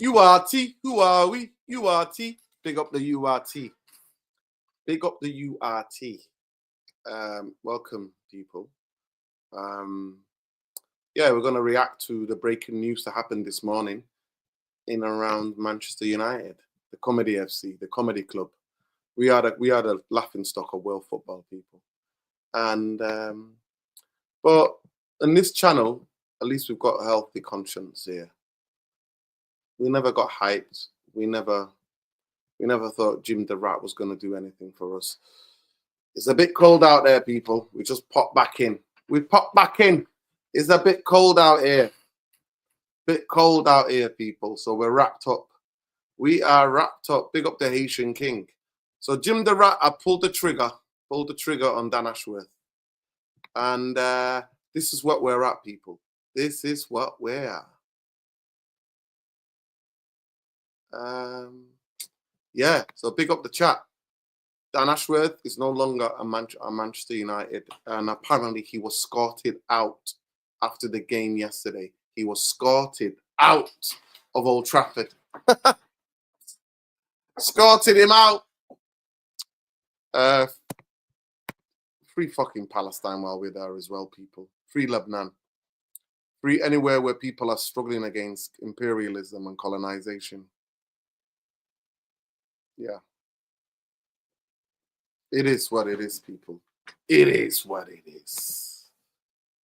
URT, who are we? URT. Big up the URT. Big up the URT. Welcome, people. Yeah, we're going to react to the breaking news that happened this morning in and around Manchester United, the Comedyfc, the comedy club. We are the laughing stock of world football, people. And but in this channel, at least we've got a healthy conscience here. We never got hyped. We never thought Jim the Rat was going to do anything for us. It's a bit cold out there, people. We just popped back in. We popped back in. It's a bit cold out here. Bit cold out here, people. So we're wrapped up. We are wrapped up. Big up the Haitian King. So Jim the Rat, I pulled the trigger on Dan Ashworth. And this is what we're at, people. This is what we're at. Yeah, so big up the chat. Dan Ashworth is no longer a Manchester United, and apparently he was escorted out after the game yesterday. He was escorted out of Old Trafford. Escorted him out. Free fucking Palestine while we're there as well, people. Free Lebanon. Free anywhere where people are struggling against imperialism and colonization. Yeah. It is what it is, people. It is what it is.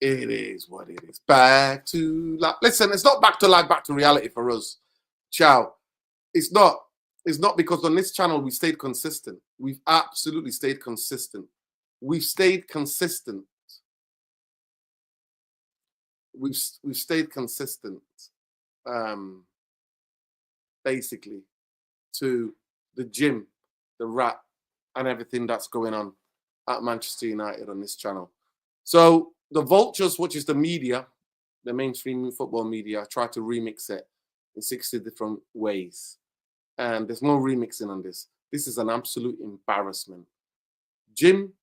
It is what it is. Back to life. Listen, it's not back to life, back to reality for us. Ciao. It's not. It's not, because on this channel we stayed consistent. We've absolutely stayed consistent. We've stayed consistent. We've stayed consistent. Basically, to the Jim, the Rat, and everything that's going on at Manchester United on this channel. So the vultures, which is the media, the mainstream football media, try to remix it in 60 different ways. And there's no remixing on this. This is an absolute embarrassment. Jim,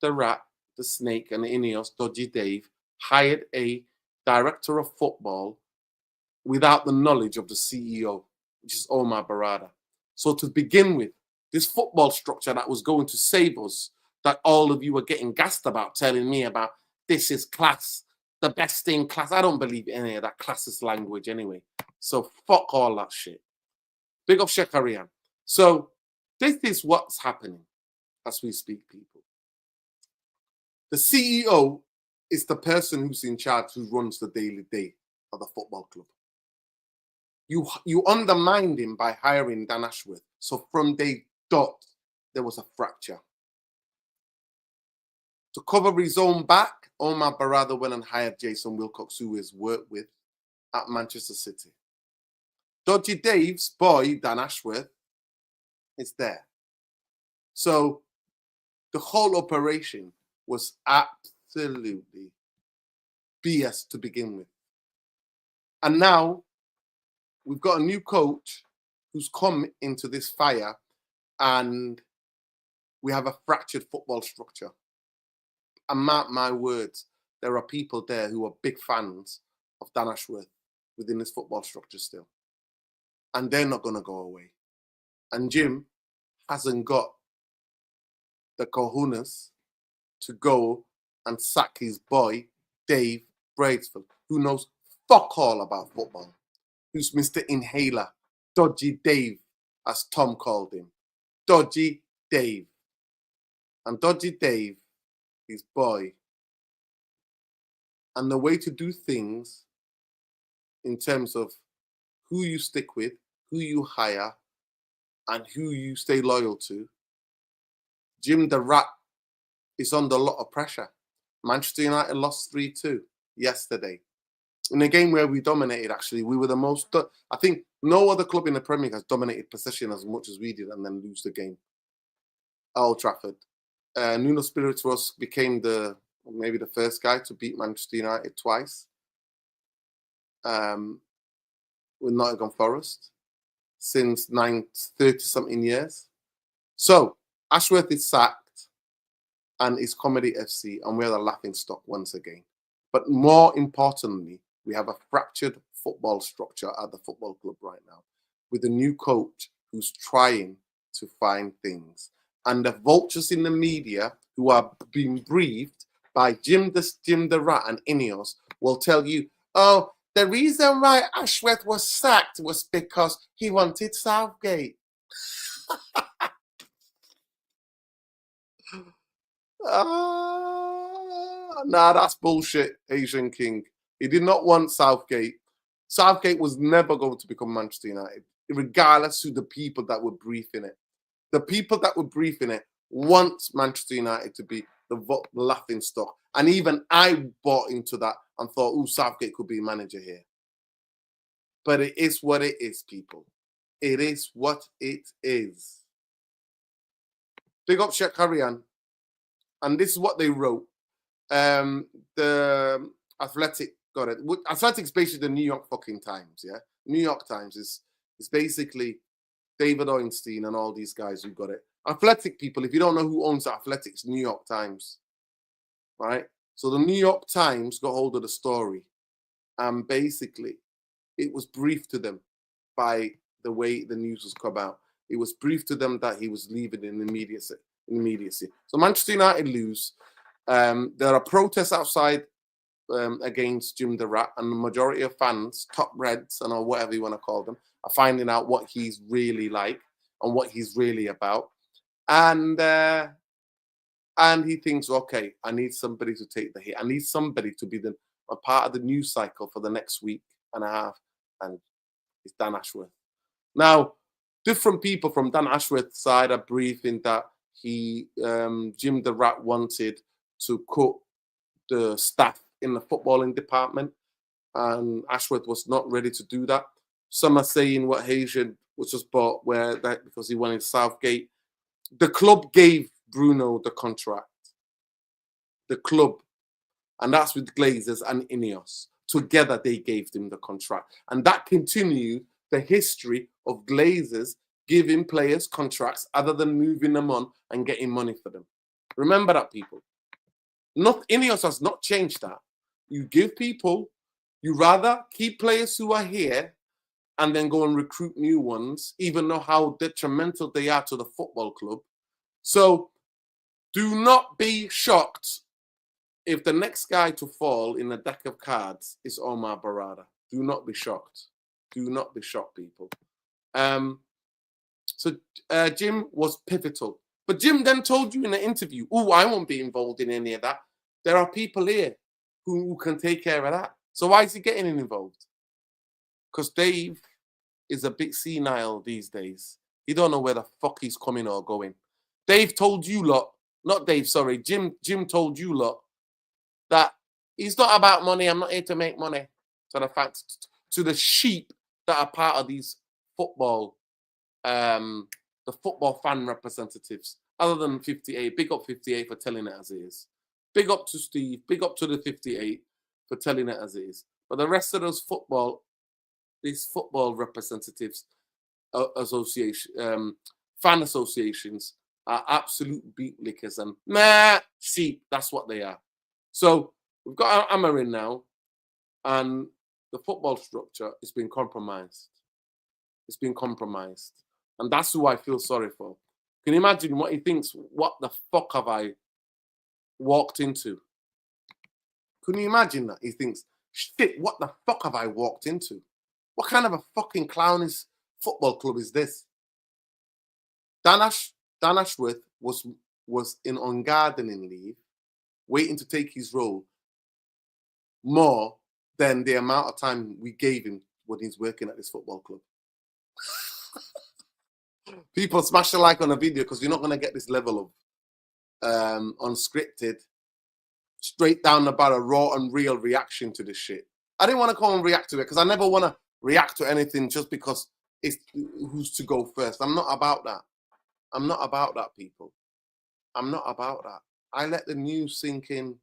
the Rat, the Snake, and the Ineos, Dodgy Dave, hired a director of football without the knowledge of the CEO, which is Omar Barada. So to begin with, this football structure that was going to save us, that all of you were getting gassed about, telling me about, this is class, the best in class. I don't believe any of that classist language anyway. So fuck all that shit. Big up Shekarian. So this is what's happening as we speak, people. The CEO is the person who's in charge, who runs the daily day of the football club. You undermined him by hiring Dan Ashworth. So from day dot, there was a fracture. To cover his own back, Omar Barada went and hired Jason Wilcox, who he's worked with at Manchester City. Dodgy Dave's boy, Dan Ashworth, is there. So the whole operation was absolutely BS to begin with. And now we've got a new coach who's come into this fire, and we have a fractured football structure. And mark my words, there are people there who are big fans of Dan Ashworth within this football structure still. And they're not going to go away. And Jim hasn't got the cojones to go and sack his boy, Dave Brailsford, who knows fuck all about football, who's Mr. Inhaler, Dodgy Dave, as Tom called him. Dodgy Dave. And Dodgy Dave, his boy. And the way to do things in terms of who you stick with, who you hire, and who you stay loyal to, Jim the Rat is under a lot of pressure. Manchester United lost 3-2 yesterday. In a game where we dominated, actually. We were the most... I think no other club in the Premier League has dominated possession as much as we did and then lose the game at Old Trafford. Nuno Espirito Santo became maybe the first guy to beat Manchester United twice with Nottingham Forest since 30-something years. So Ashworth is sacked and is Comedyfc, and we're the laughing stock once again. But more importantly, we have a fractured football structure at the football club right now, with a new coach who's trying to find things. And the vultures in the media who are being briefed by Jim the Rat and Ineos will tell you, oh, the reason why Ashworth was sacked was because he wanted Southgate. Nah, that's bullshit, Asian King. He did not want Southgate. Southgate was never going to become Manchester United, regardless who the people that were briefing it. The people that were briefing it want Manchester United to be the laughing stock. And even I bought into that and thought, oh, Southgate could be manager here. But it is what it is, people. It is what it is. Big up Sheikh Harian. And this is what they wrote. The Athletic got it. Athletic's basically the New York fucking Times, yeah? New York Times is basically David Ornstein and all these guys who got it. Athletic people, if you don't know who owns Athletics, New York Times, right? So the New York Times got hold of the story, and basically it was briefed to them by the way the news was come out. It was briefed to them that he was leaving in immediacy. So Manchester United lose. There are protests outside against Jim the Rat, and the majority of fans, top reds and whatever you want to call them, are finding out what he's really like and what he's really about. And he thinks, okay, I need somebody to take the hit. I need somebody to be a part of the news cycle for the next week and a half. And it's Dan Ashworth. Now, different people from Dan Ashworth's side are briefing that Jim the Rat wanted to cut the staff in the footballing department, and Ashworth was not ready to do that. Some are saying what Haitian was just bought because he wanted Southgate. The club gave Bruno the contract. The club, and that's with Glazers and Ineos. Together they gave him the contract. And that continued the history of Glazers giving players contracts other than moving them on and getting money for them. Remember that, people. Ineos has not changed that. You give people, you rather keep players who are here and then go and recruit new ones, even though how detrimental they are to the football club. So do not be shocked if the next guy to fall in a deck of cards is Omar Barada. Do not be shocked. Do not be shocked, people. So Jim was pivotal. But Jim then told you in an interview, oh, I won't be involved in any of that. There are people here who can take care of that. So why is he getting involved? Because Dave is a bit senile these days. He don't know where the fuck he's coming or going. Dave told you lot, not Dave, sorry, Jim told you lot that it's not about money. I'm not here to make money. So the fact, to the sheep that are part of these football, the football fan representatives, other than 58, big up 58 for telling it as it is. Big up to Steve, big up to the 58 for telling it as it is. But the rest of those these football representatives, fan associations are absolute beat lickers and sheep. That's what they are. So we've got our Amarin now, and the football structure is being compromised. It's been compromised. And that's who I feel sorry for. Can you imagine what he thinks? What the fuck have I walked into? Can you imagine that? He thinks, shit, what the fuck have I walked into? What kind of a fucking clownish football club is this? Dan Ashworth was on gardening leave, waiting to take his role more than the amount of time we gave him when he's working at this football club. People smash the like on the video because you're not going to get this level of unscripted, straight down the barrel, raw and real reaction to this shit. I didn't want to come and react to it because I never want to react to anything just because it's who's to go first. I'm not about that. I'm not about that, people. I'm not about that. I let the news sink in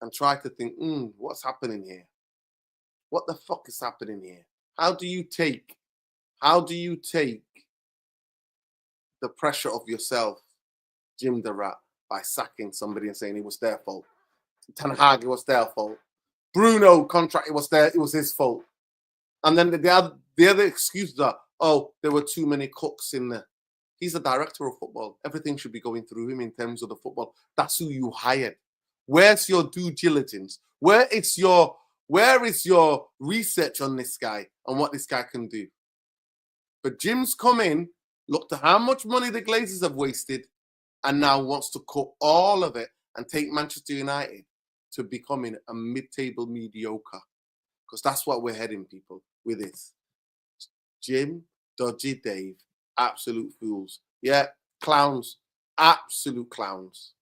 and try to think, what's happening here? What the fuck is happening here? How do you take the pressure of yourself, Jim the Rat, by sacking somebody and saying it was their fault? Ten Hag, it was their fault. Bruno contract, it was his fault. And then the other excuses are, oh, there were too many cooks in there. He's a director of football. Everything should be going through him in terms of the football. That's who you hired. Where's your due diligence? Where is your research on this guy and what this guy can do? But Jim's come in, looked at how much money the Glazers have wasted, and now wants to cut all of it and take Manchester United to becoming a mid-table mediocre. Because that's what we're heading, people, with this. Jim, Dodgy Dave, absolute fools. Yeah, clowns, absolute clowns.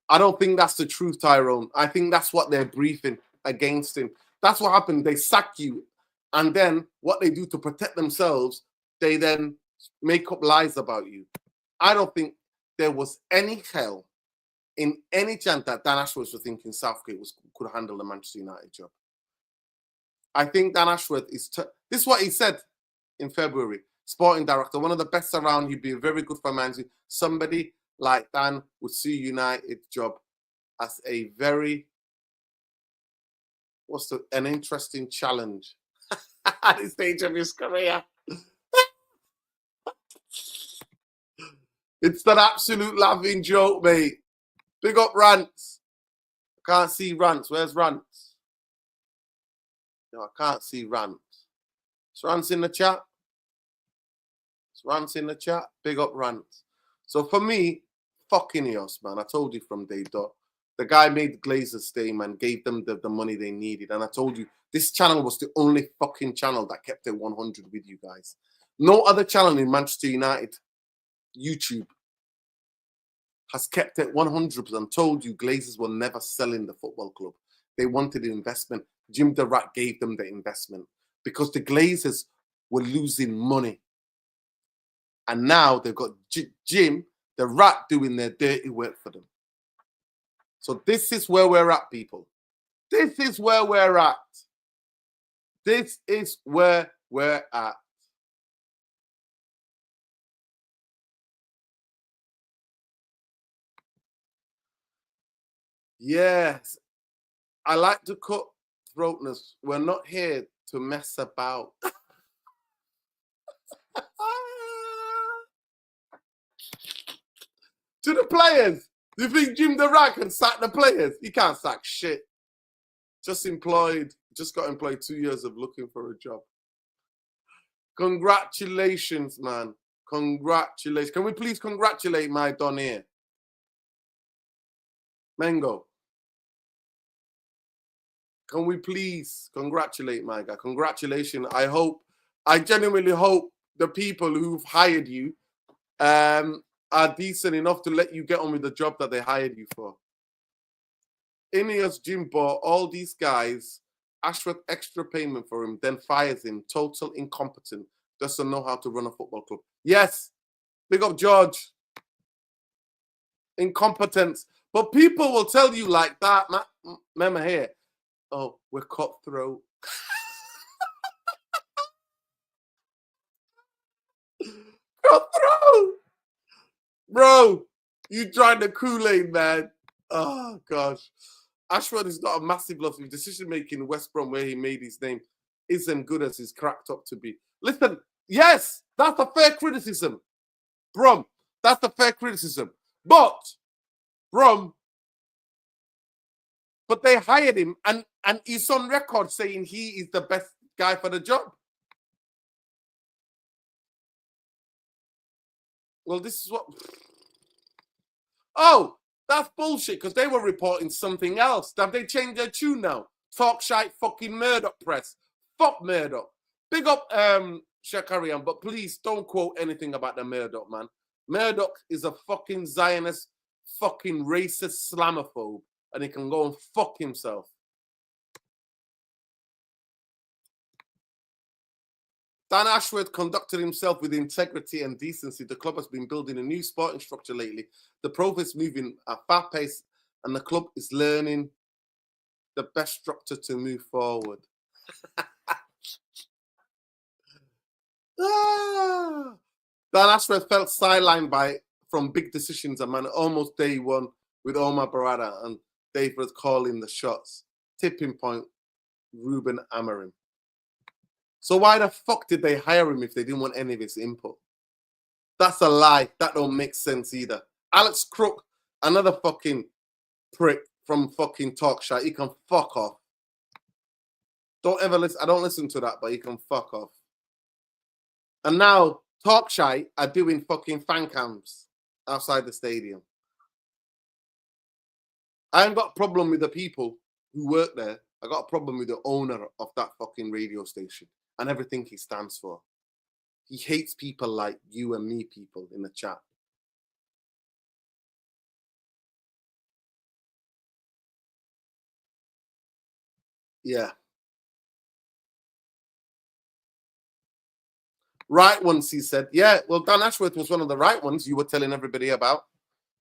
I don't think that's the truth, Tyrone. I think that's what they're briefing against him. That's what happened. They sack you. And then what they do to protect themselves, they then make up lies about you. I don't think there was any hell in any chance that Dan Ashworth was thinking Southgate could handle the Manchester United job. I think Dan Ashworth is... this is what he said in February. Sporting director, one of the best around. He'd be very good for Man City. Somebody like Dan would see United job as a very... an interesting challenge at this stage of his career. It's an absolute laughing joke, mate. Big up Rants. I can't see Rants. Where's Rants? No, I can't see Rants. Is Rants in the chat? Is Rants in the chat? Big up Rants. So for me, fucking Eos, man. I told you from day dot. The guy made Glazers stay, man, gave them the money they needed. And I told you, this channel was the only fucking channel that kept it 100 with you guys. No other channel in Manchester United, YouTube, has kept it 100% and told you Glazers were never selling the football club. They wanted investment. Jim the Rat gave them the investment because the Glazers were losing money. And now they've got Jim the Rat doing their dirty work for them. So this is where we're at, people. This is where we're at. This is where we're at. Yes. I like to cut throatness. We're not here to mess about. To the players. Do you think Jim the Rat can sack the players? He can't sack shit. Just got employed 2 years of looking for a job. Congratulations, man. Congratulations. Can we please congratulate my Don here? Mengo. Can we please congratulate my guy? Congratulations. I genuinely hope the people who've hired you are decent enough to let you get on with the job that they hired you for. Ineos Jim bought all these guys, Ashworth extra payment for him, then fires him. Total incompetent. Doesn't know how to run a football club. Yes. Big up George. Incompetence. But people will tell you like that. Remember here. Oh, we're cutthroat. Cutthroat. Bro, you drank the Kool-Aid, man. Oh, gosh. Ashworth is not a massive loss. His decision-making in West Brom, where he made his name, isn't good as he's cracked up to be. Listen, yes, that's a fair criticism. Brum, that's a fair criticism. But they hired him, and he's on record saying he is the best guy for the job. Well, this is what... Oh, that's bullshit, because they were reporting something else. Have they changed their tune now? Talk shite fucking Murdoch press. Fuck Murdoch. Big up Shakarian, but please don't quote anything about the Murdoch, man. Murdoch is a fucking Zionist, fucking racist Islamophobe, and he can go and fuck himself. Dan Ashworth conducted himself with integrity and decency. The club has been building a new sporting structure lately. The progress is moving at a fast pace, and the club is learning the best structure to move forward. Dan Ashworth felt sidelined from big decisions, and man, almost day one with Omar Barada and David calling the shots. tipping point, Ruben Amorim. So why the fuck did they hire him if they didn't want any of his input? That's a lie. That don't make sense either. Alex Crook, another fucking prick from fucking Talkshite. He can fuck off. Don't ever listen. I don't listen to that, but he can fuck off. And now Talkshite are doing fucking fan cams outside the stadium. I ain't got a problem with the people who work there. I got a problem with the owner of that fucking radio station and everything he stands for. He hates people like you and me people in the chat. Yeah. Right ones, he said. Yeah, well, Dan Ashworth was one of the right ones you were telling everybody about.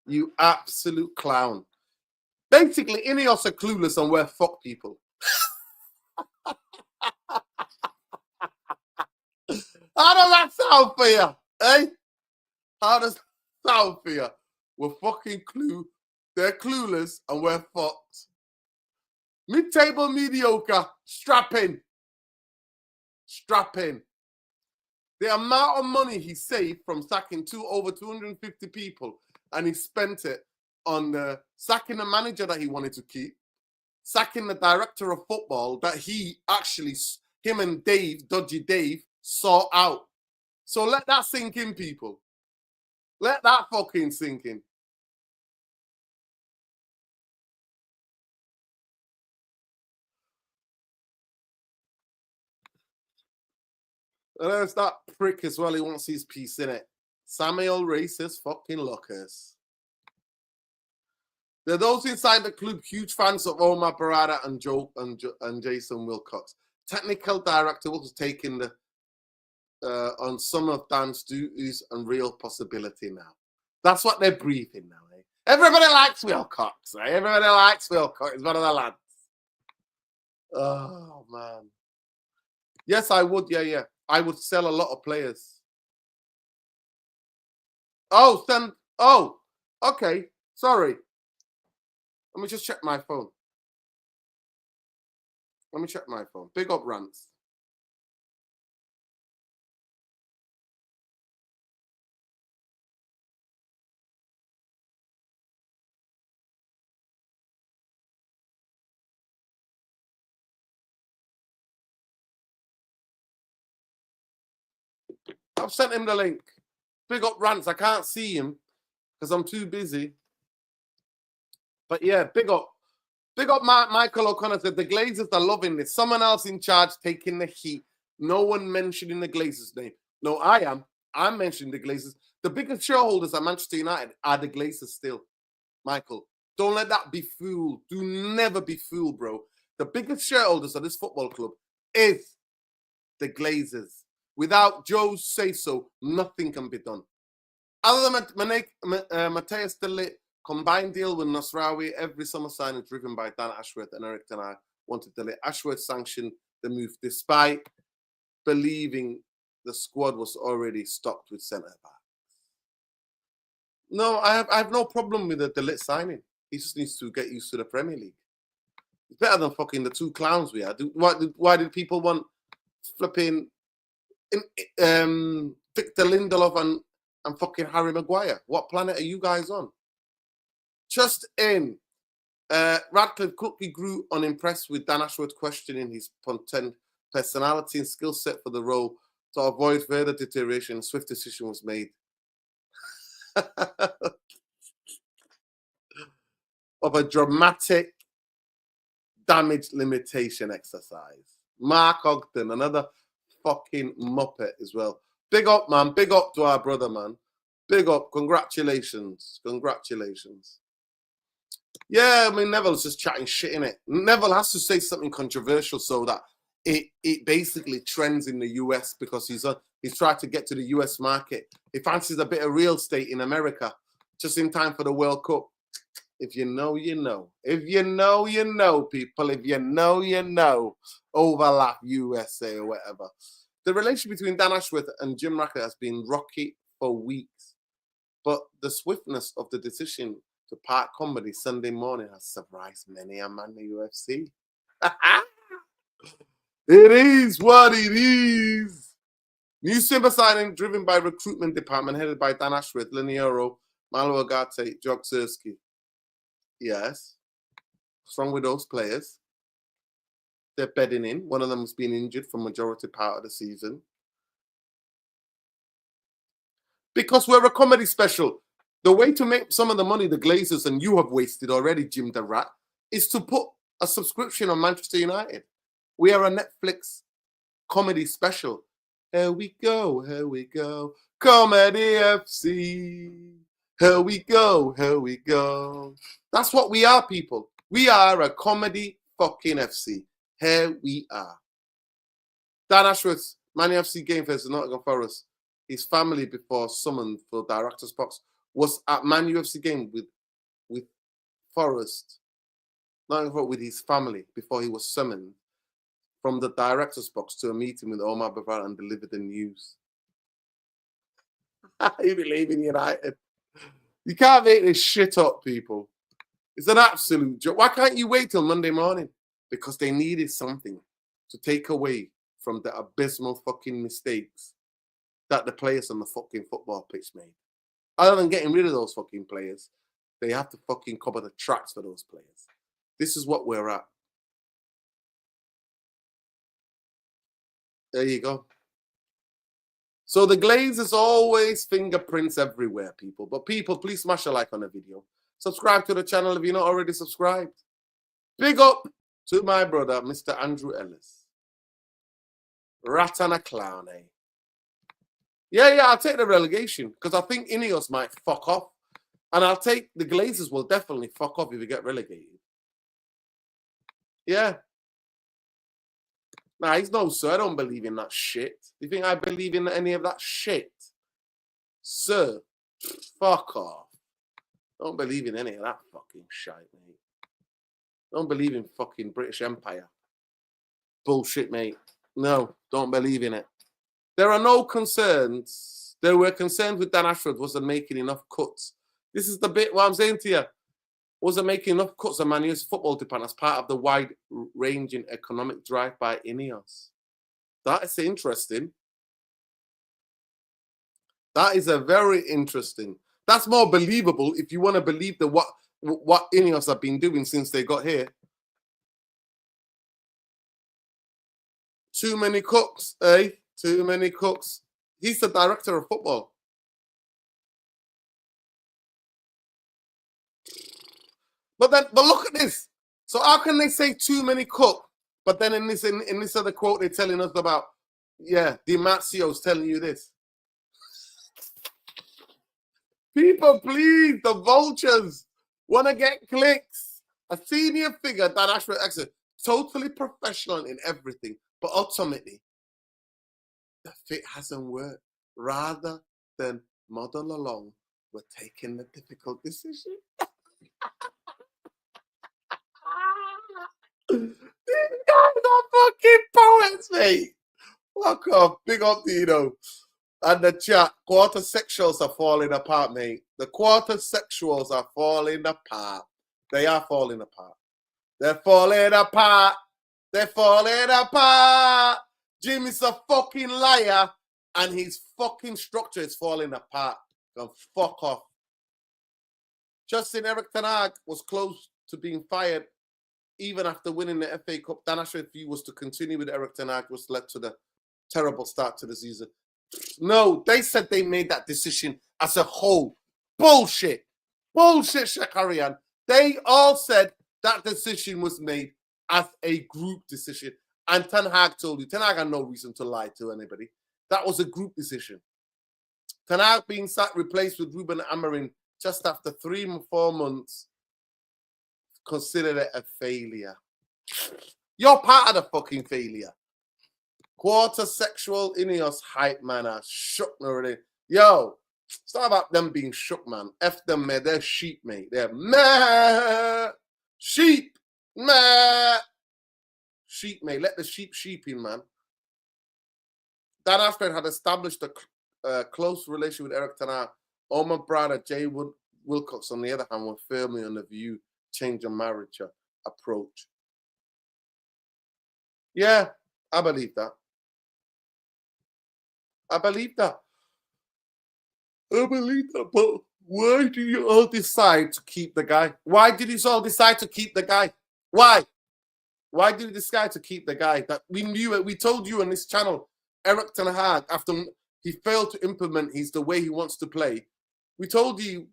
You absolute clown. Basically, Ineos are clueless on where fuck people. How does that sound for you? Eh? How does that sound for you? We're fucking they're clueless and we're fucked. Mid-table mediocre. Strap in. Strap in. The amount of money he saved from sacking over 250 people, and he spent it on sacking the manager that he wanted to keep, sacking the director of football that him and Dodgy Dave, saw out. So let that sink in, people. Let that fucking sink in. And there's that prick as well. He wants his piece in it. Samuel racist fucking lookers. There are those inside the club, huge fans of Omar Barada and Jason Wilcox. Technical director was taking the on some of Dan's duties and real possibility now. That's what they're breathing now. Eh? Everybody likes Wilcox. Eh? Everybody likes Wilcox. He's one of the lads. Oh man. Yes, I would. Yeah. I would sell a lot of players. Oh, okay. Sorry. Let me just check my phone. Big up rants. I've sent him the link. Big up rants. I can't see him because I'm too busy. But yeah, big up. Big up Michael O'Connor said the Glazers are loving this. Someone else in charge taking the heat. No one mentioning the Glazers' name. No, I am. I'm mentioning the Glazers. The biggest shareholders at Manchester United are the Glazers still. Michael, don't let that be fooled. Do never be fooled, bro. The biggest shareholders of this football club is the Glazers. Without Joe's say-so, nothing can be done. Other than Matthias de Ligt, combined deal with Nasraoui, every summer signing driven by Dan Ashworth and Eric Ten Hag wanted to let Ashworth sanction the move despite believing the squad was already stocked with centre-backs. No, I have no problem with the De Ligt signing. He just needs to get used to the Premier League. It's better than fucking the two clowns we had. Why did people want flipping Victor Lindelof and fucking Harry Maguire? What planet are you guys on? Just in, Radcliffe quickly grew unimpressed with Dan Ashworth questioning his personality and skill set for the role. To avoid further deterioration, a swift decision was made of a dramatic damage limitation exercise. Mark Ogden, another fucking muppet as well. Big up, man. Big up to our brother, man. Big up. Congratulations. Yeah, I mean, Neville's just chatting shit, innit? Neville has to say something controversial so that it basically trends in the US because he's tried to get to the US market. He fancies a bit of real estate in America just in time for the World Cup. If you know, you know. If you know, you know, people. If you know, you know. Overlap USA or whatever. The relationship between Dan Ashworth and Jim Rackett has been rocky for weeks. But the swiftness of the decision to part company Sunday morning has surprised many a man in the UFC. It is what it is. New Simba signing driven by recruitment department headed by Dan Ashworth, Liniero, Malo Agate, Jog Sersky. Yes. What's wrong with those players? They're bedding in. One of them's been injured for majority part of the season. Because we're a comedy special. The way to make some of the money the Glazers and you have wasted already, Jim the Rat, is to put a subscription on Manchester United. We are a Netflix comedy special. Here we go, here we go. Comedyfc. Here we go, here we go. That's what we are, people. We are a comedy fucking FC. Here we are. Dan Ashworth, Man FC game versus Nottingham Forest. His family, before summoned for director's box, was at Man UFC game with Forest, Nottingham with his family before he was summoned from the director's box to a meeting with Omar Bavar and delivered the news. You believe in United? You can't make this shit up, people. It's an absolute joke. Why can't you wait till Monday morning? Because they needed something to take away from the abysmal fucking mistakes that the players on the fucking football pitch made. Other than getting rid of those fucking players, they have to fucking cover the tracks for those players. This is what we're at. There you go. So the Glazers always fingerprints everywhere, people. But people, please smash a like on the video. Subscribe to the channel if you're not already subscribed. Big up to my brother, Mr. Andrew Ellis. Rat and a clown, eh? Yeah, I'll take the relegation because I think Ineos might fuck off. And I'll take the Glazers will definitely fuck off if we get relegated. Yeah. Nah, he's no sir. I don't believe in that shit. Do you think I believe in any of that shit? Sir, fuck off. Don't believe in any of that fucking shit, mate. Don't believe in fucking British Empire. Bullshit, mate. No, don't believe in it. There are no concerns. There were concerns with Dan Ashworth wasn't making enough cuts. This is the bit what I'm saying to you. Wasn't making enough cuts on Man U's football department as part of the wide-ranging economic drive by Ineos. That is interesting. That is a very interesting. That's more believable if you want to believe that what Ineos have been doing since they got here. Too many cooks, eh? Too many cooks. He's the director of football. But look at this. So how can they say too many cooks? But then in this other quote, they're telling us about, yeah, Di Marzio's telling you this. People, please, the vultures want to get clicks. A senior figure, Dan Ashworth, actually, totally professional in everything, but ultimately, the fit hasn't worked. Rather than muddle along, we're taking the difficult decision. These guys are fucking poets, mate. Fuck off. Big up, Dino. And the chat, quarter sexuals are falling apart, mate. The quarter sexuals are falling apart. They are falling apart. They're falling apart. They're falling apart. Jim is a fucking liar, and his fucking structure is falling apart. Go fuck off. Justin Eric Ten Hag was close to being fired even after winning the FA Cup. Dan Ashworth view was to continue with Eric Ten Hag, was led to the terrible start to the season. No, they said they made that decision as a whole. Bullshit. Bullshit, Shakarian. They all said that decision was made as a group decision. And Ten Hag told you, Ten Hag had no reason to lie to anybody. That was a group decision. Ten Hag being replaced with Ruben Amorim just after 3 or 4 months, considered it a failure. You're part of the fucking failure. Quarter sexual Ineos hype man are shook already. Yo, it's not about them being shook, man. F them, man. They're sheep, mate. They're meh. Sheep. Meh. Sheep, mate. Let the sheep in, man. Dan Ashworth had established a close relation with Eric Ten Hag. Omar brother Jay Wilcox, on the other hand, were firmly on the view change of marriage approach. Yeah, I believe that. I believe that. I believe that, but why do you all decide to keep the guy? Why did you all decide to keep the guy? Why? Why did you decide to keep the guy that we knew it? We told you on this channel, Eric Ten Hag, after he failed to implement the way he wants to play, we told you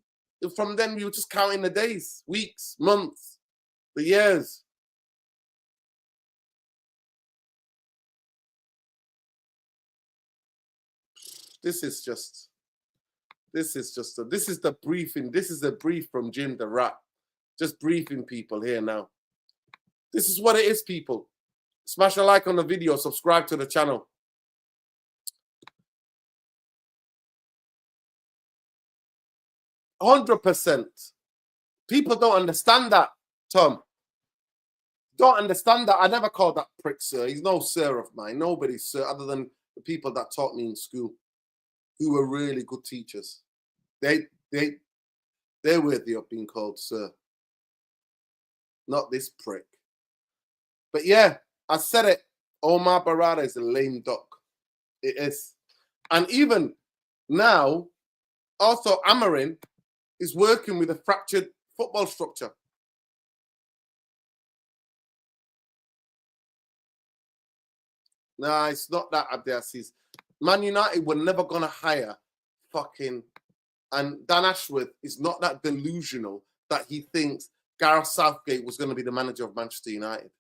from then we were just counting the days, weeks, months, the years. This is the briefing. This is a brief from Jim the Rat. Just briefing people here now. This is what it is, people. Smash a like on the video, subscribe to the channel. %. People don't understand that, Tom. Don't understand that. I never called that prick sir. He's no sir of mine. Nobody's sir other than the people that taught me in school, who were really good teachers. They're worthy of being called sir. Not this prick. But yeah, I said it. Omar Barada is a lame duck. It is. And even now, also Amarin is working with a fractured football structure. Nah, it's not that, Abdiaziz. Man United were never going to hire fucking... And Dan Ashworth is not that delusional that he thinks Gareth Southgate was going to be the manager of Manchester United.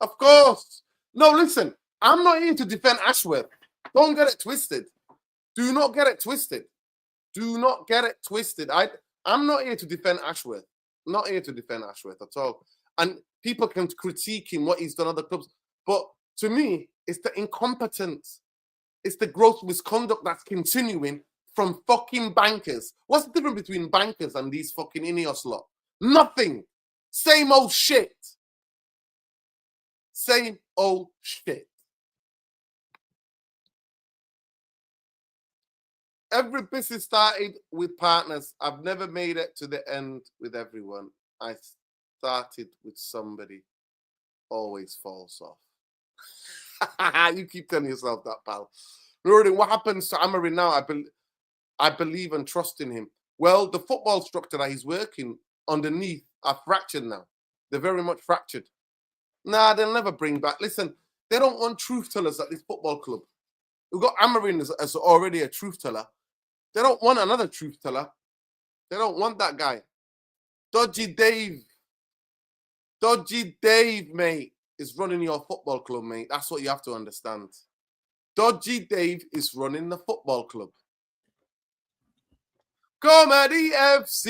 Of course. No, listen. I'm not here to defend Ashworth. Don't get it twisted. Do not get it twisted. Do not get it twisted. I'm not here to defend Ashworth. I'm not here to defend Ashworth at all. And people can critique him, what he's done at other clubs. But to me, it's the incompetence. It's the gross misconduct that's continuing from fucking bankers. What's the difference between bankers and these fucking Ineos lot? Nothing. Same old shit. Same old shit. Every business started with partners. I've never made it to the end with everyone. I started with somebody. Always falls off. You keep telling yourself that, pal. Nuruddin, what happens to Amarin now? I believe and trust in him. Well, the football structure that he's working underneath are fractured now. They're very much fractured. Nah, they'll never bring back. Listen, they don't want truth tellers at this football club. We've got Amarin as already a truth teller. They don't want another truth teller. They don't want that guy. Dodgy Dave, mate, is running your football club, mate. That's what you have to understand. Dodgy Dave is running the football club. Comedyfc.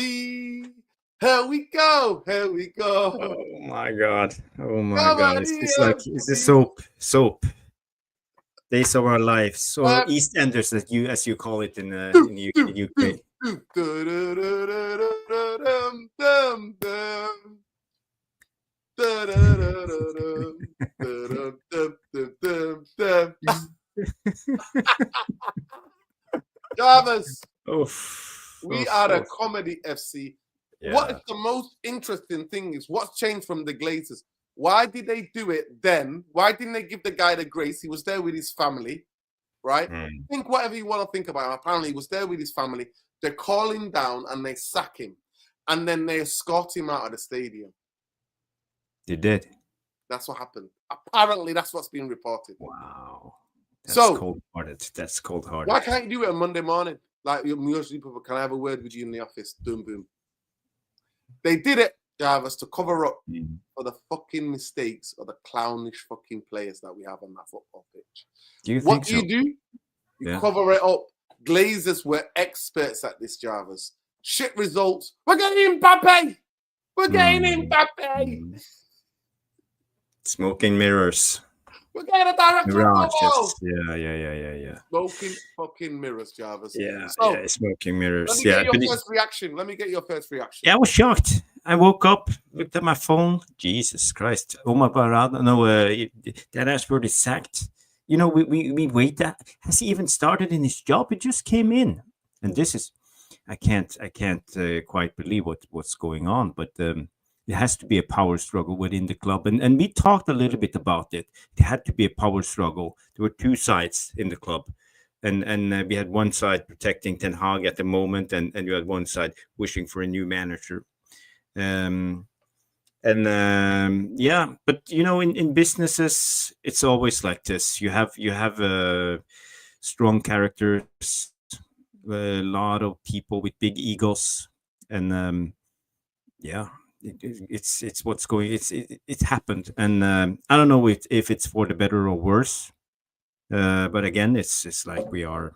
Here we go. Here we go. Oh my God. Oh my God. It's like, it's a soap. Days of Our Lives, or EastEnders, as you call it in the UK. Jarvis, we are a a Comedyfc. Yeah. What is the most interesting thing is what's changed from the Glazers? Why did they do it then? Why didn't they give the guy the grace? He was there with his family, right? Think whatever you want to think about him. Apparently, he was there with his family. They call him down and they sack him. And then they escort him out of the stadium. They did? That's what happened. Apparently, that's what's being reported. Wow. That's cold-hearted. That's cold-hearted. Why can't you do it on Monday morning? Like, usually people, can I have a word with you in the office? Boom, boom. They did it, Jarvis, to cover up for the fucking mistakes of the clownish fucking players that we have on that football pitch. Do you think so? What do? You cover it up. Glazers were experts at this, Jarvis. Shit results. We're getting Mbappe. We're getting Mbappe. Smoking mirrors. We're getting a director of football. Yeah. Smoking fucking mirrors, Jarvis. Yeah, smoking mirrors. Let me get your first reaction. Let me get your first reaction. Yeah, I was shocked. I woke up, looked at my phone. Jesus Christ. Omar Barada. No, that Ashworth is sacked. You know, we wait. That has he even started in his job? It just came in. And this is I can't quite believe what's going on, but it has to be a power struggle within the club, and we talked a little bit about it. It had to be a power struggle. There were two sides in the club, and we had one side protecting Ten Hag at the moment, and you had one side wishing for a new manager. Um, yeah, but in businesses, it's always like this. You have strong characters, a lot of people with big egos, and yeah, it's what's going. It happened, and I don't know if it's for the better or worse. But again, it's like we are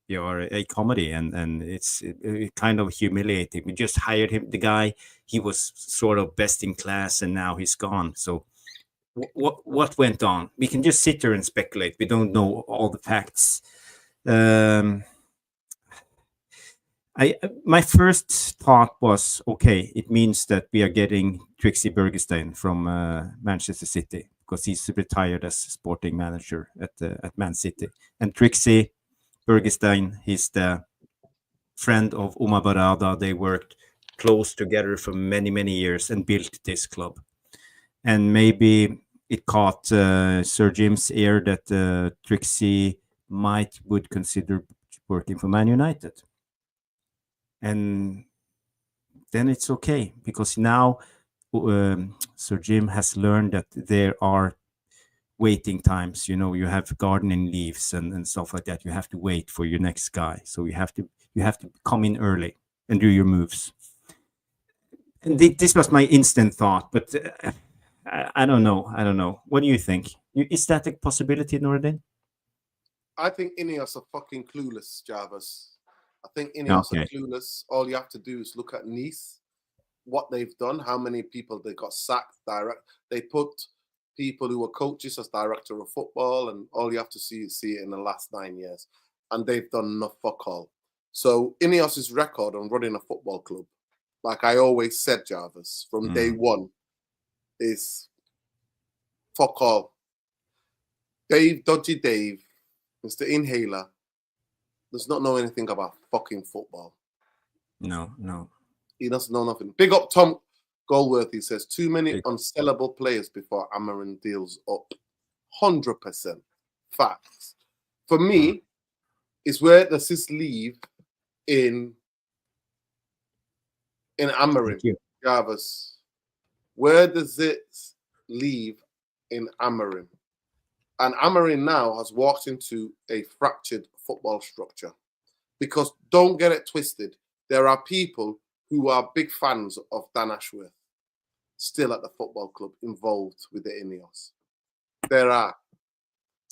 a comedy, and it kind of humiliating. We just hired him, the guy. He was sort of best in class, and now he's gone. So what went on? We can just sit there and speculate. We don't know all the facts. Um, my first thought was, okay, it means that we are getting Trixie Bergestein from Manchester City, because he's retired as sporting manager at Man City. And Trixie Bergestein, he's the friend of Omar Barada. They worked close together for many years and built this club. And maybe it caught Sir Jim's ear that Trixie would consider working for Man United. And then it's okay, because now Sir Jim has learned that there are waiting times. You have gardening leaves and stuff like that. You have to wait for your next guy, so you have to come in early and do your moves. And this was my instant thought, but I don't know. What do you think? Is that a possibility, Nordin? I think Ineos are fucking clueless, Jarvis. I think Ineos are clueless. All you have to do is look at Nice, what they've done, how many people they got sacked direct. They put people who were coaches as director of football, and all you have to see it in the last 9 years. And they've done no fuck all. So Ineos' record on running a football club, like I always said, Jarvis, from day one, is fuck all. Dodgy Dave, Mr. Inhaler, does not know anything about fucking football. No. He doesn't know nothing. Big up Tom Goldworthy says, too many unsellable players before Amarin deals up. 100% facts. For me, it's where does this leave in Amarin, Jarvis? Where does it leave in Amarin? And Amarin now has walked into a fractured football structure. Because don't get it twisted, there are people who are big fans of Dan Ashworth still at the football club involved with the Ineos. There are.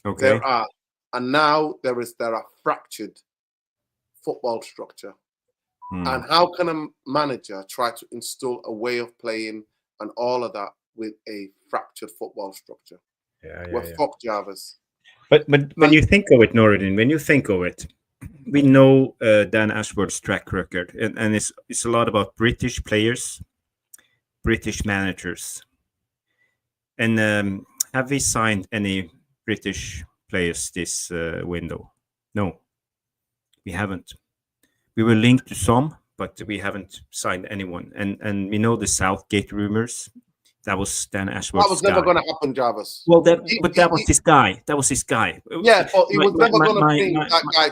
Okay. There are. And now there are fractured football structure. And how can a manager try to install a way of playing and all of that with a fractured football structure? We're fucked, Jarvis. But when you think of it, Noradin, we know Dan Ashworth's track record, and it's a lot about British players, British managers. And have we signed any British players this window? No, we haven't. We were linked to some, but we haven't signed anyone. And we know the Southgate rumors. That was Dan Ashworth's That was never going to happen, Jarvis. Well, that was his guy. That was his guy. Yeah, but he was never going to bring that guy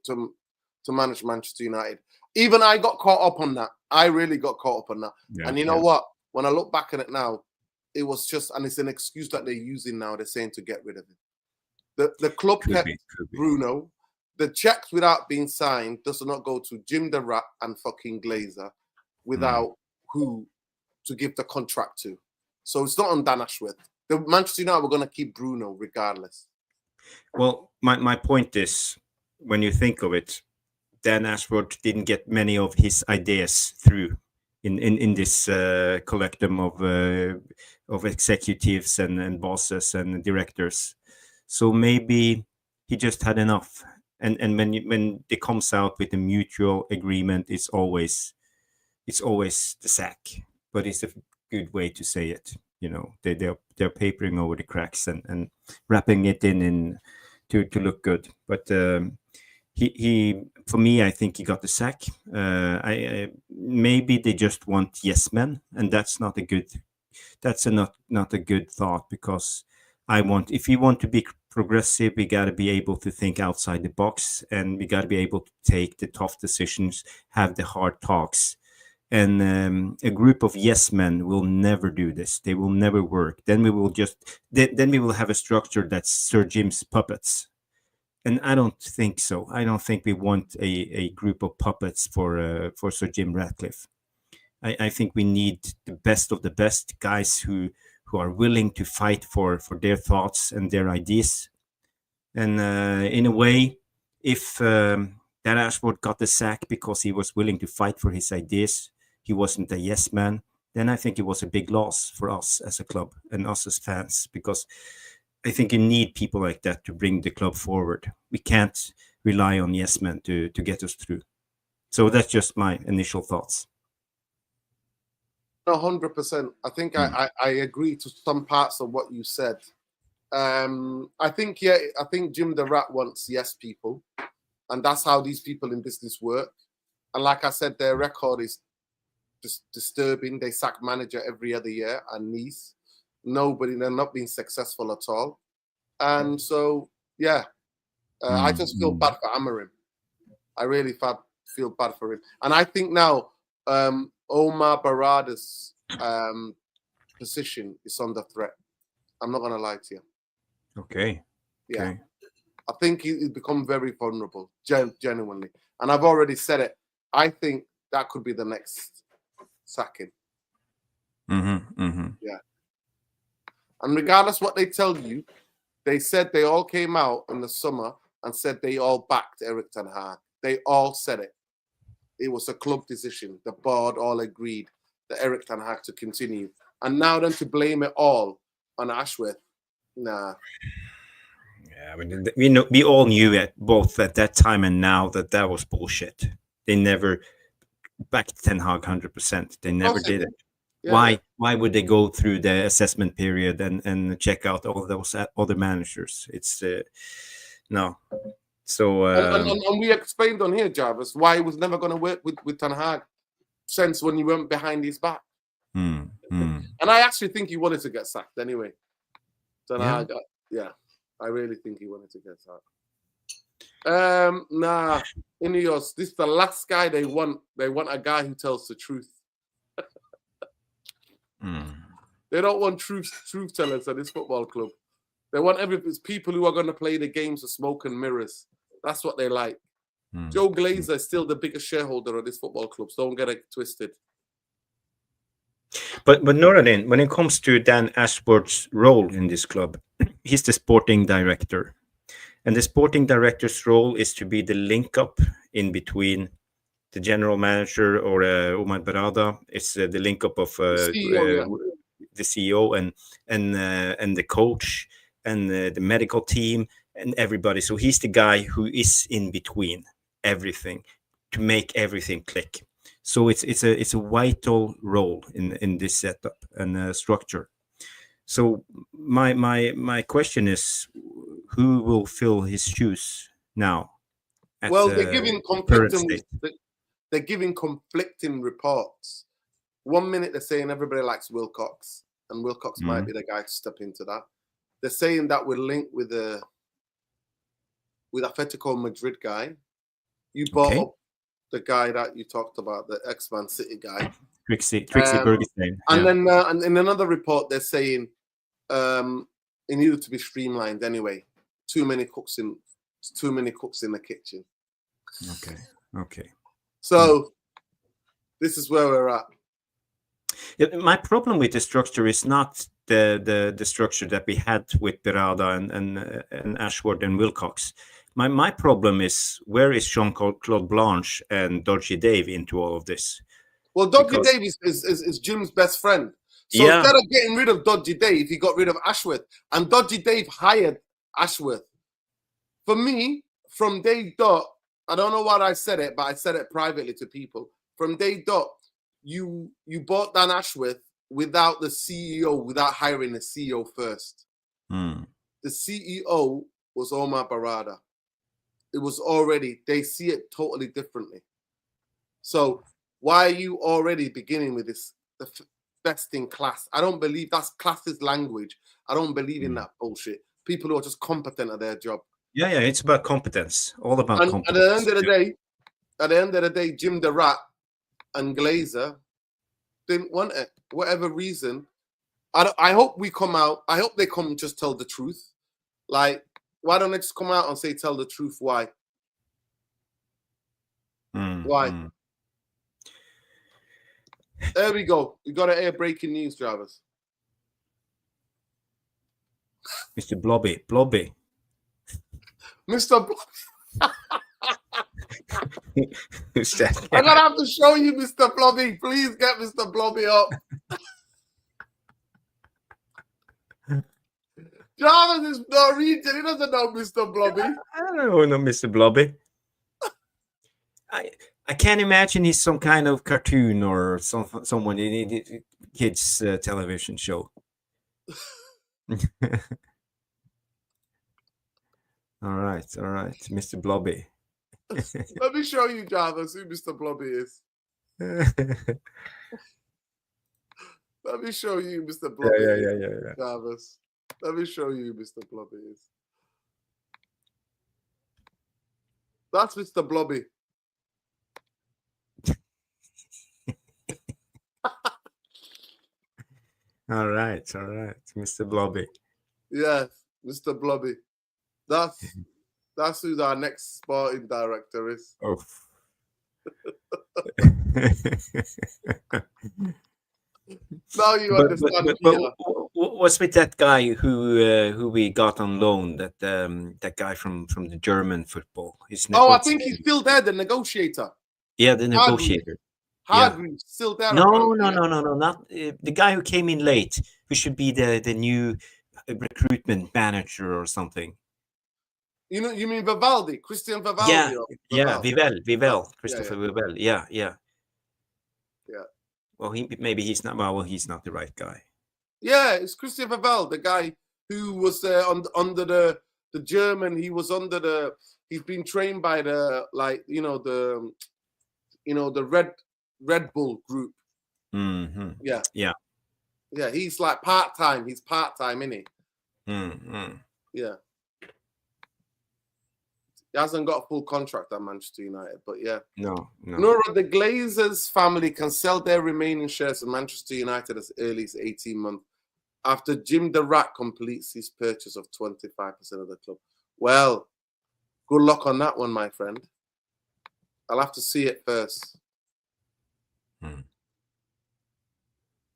to manage Manchester United. Even I got caught up on that. I really got caught up on that. Yeah, and you know what? When I look back at it now, it was just, and it's an excuse that they're using now. They're saying to get rid of him. The club kept Bruno. The checks without being signed does not go to Jim the Rat and fucking Glazer without who to give the contract to. So it's not on Dan Ashworth. The Manchester United were going to keep Bruno regardless. Well, my point is, when you think of it, Dan Ashworth didn't get many of his ideas through in this collectum of executives and bosses and directors. So maybe he just had enough. And when it comes out with a mutual agreement, it's always the sack. But it's a good way to say it. They're papering over the cracks and wrapping it in to look good. But he for me, I think he got the sack. I maybe they just want yes men, and that's not a good. That's not a good thought, because if you want to be progressive, we got to be able to think outside the box, and we got to be able to take the tough decisions, have the hard talks. And a group of yes men will never do this. They will never work. Then we will then we will have a structure that's Sir Jim's puppets. And I don't think so. I don't think we want a group of puppets for Sir Jim Ratcliffe. I think we need the best of the best guys who are willing to fight for their thoughts and their ideas. And in a way, if Dan Ashworth got the sack because he was willing to fight for his ideas, he wasn't a yes man, then I think it was a big loss for us as a club and us as fans, because I think you need people like that to bring the club forward. We can't rely on yes men to get us through. So that's just my initial thoughts. 100%. I think I agree to some parts of what you said. I think Jim the Rat wants yes people, and that's how these people in business work. And like I said, their record is just disturbing. They sack manager every other year, and Nice, they're not being successful at all. And so, yeah, I just feel bad for Amorim. I really feel bad for him. And I think now Omar Barada's position is under threat. I'm not going to lie to you. Okay. Yeah. Okay. I think he's become very vulnerable, genuinely. And I've already said it. I think that could be the next sacking. Yeah. And regardless what they tell you, they said they all came out in the summer and said they all backed Erik ten Hag. They all said it. It was a club decision. The board all agreed that Erik ten Hag to continue. And now then to blame it all on Ashworth. Nah. Yeah, I mean, we all knew it, both at that time and now, that was bullshit. They never backed Ten Hag 100%. They never did it. Yeah. Why would they go through the assessment period and check out all those other managers? It's no. So and we explained on here, Jarvis, why he was never going to work with Ten Hag since when you went behind his back. And I actually think he wanted to get sacked anyway. Ten Hag, yeah, I really think he wanted to get sacked. Nah, Ineos, this is the last guy they want. They want a guy who tells the truth. They don't want truth tellers at this football club. They want people who are going to play the games of smoke and mirrors. That's what they like. Joe Glazer is still the biggest shareholder of this football club, so don't get it twisted. But Noradin, when it comes to Dan Ashworth's role in this club, he's the sporting director. And the sporting director's role is to be the link up in between the general manager or Omar Barada. It's the link up of the CEO and the coach and the medical team and everybody. So he's the guy who is in between everything to make everything click. So it's a vital role in this setup and structure. So my question is, who will fill his shoes now? Well, they're giving conflicting reports. 1 minute they're saying everybody likes Wilcox, and Wilcox might be the guy to step into that. They're saying that we're linked with Atletico Madrid guy. You brought up the guy that you talked about, the ex-Man City guy. Trixie Bergestein. And then and in another report, they're saying it needed to be streamlined anyway. Too many cooks in the kitchen. Okay. So this is where we're at. My problem with the structure is not the structure that we had with Berada and Ashworth and Wilcox. My problem is, where is Jean-Claude Blanche and Dodgy Dave into all of this? Well, Dodgy Dave is Jim's best friend. So instead of getting rid of Dodgy Dave, he got rid of Ashworth. And Dodgy Dave hired Ashworth. For me, from day dot, I don't know why I said it, but I said it privately to people. From day dot, you bought Dan Ashworth without the CEO, without hiring the CEO first. The CEO was Omar Barada. it was already, they see it totally differently. So why are you already beginning with this, the best in class? I don't believe that's classist language. I don't believe in that bullshit. People who are just competent at their job. Yeah, it's about competence. All about And competence. at the end of the day, Jim the Rat and Glazer didn't want it. Whatever reason. I hope we come out. I hope they come and just tell the truth. Like, why don't they just come out and say, tell the truth? Why? Why? There we go. We got to air breaking news, Jarvis. Mr. Blobby. Mr. Who's that? I'm gonna have to show you Mr. Blobby. Please get Mr. Blobby up. Jarvis is Norwegian. He doesn't know Mr. Blobby. I don't know Mr. Blobby. I can't imagine he's some kind of cartoon or someone in a kids' television show. All right, Mr. Blobby. Let me show you, Jarvis, who Mr. Blobby is. Let me show you, Mr. Blobby. Yeah. Jarvis. Let me show you, who Mr. Blobby is. That's Mr. Blobby. All right, Mr. Blobby. Yes, Mr. Blobby. That's who our next sporting director is. Oh. Now you understand. But what's with that guy who we got on loan? That guy from the German football. I think he's still there. The negotiator. Yeah, the negotiator. Hargreaves still there. No, not the guy who came in late. Who should be the new recruitment manager or something. You mean Vivaldi, Christian Vivaldi? Yeah, Vivel, Christopher Vivel. Yeah. Well, he's not. Well, he's not the right guy. Yeah, it's Christian Vivel, the guy who was under the German. He was under the. He's been trained by the Red Bull group. Mm-hmm. Yeah. He's like part-time. He's part-time, isn't he? Mm-hmm. Yeah. He hasn't got a full contract at Manchester United, but yeah. No. Nora, the Glazers family can sell their remaining shares of Manchester United as early as 18 months after Jim the Rat completes his purchase of 25% of the club. Well, good luck on that one, my friend. I'll have to see it first.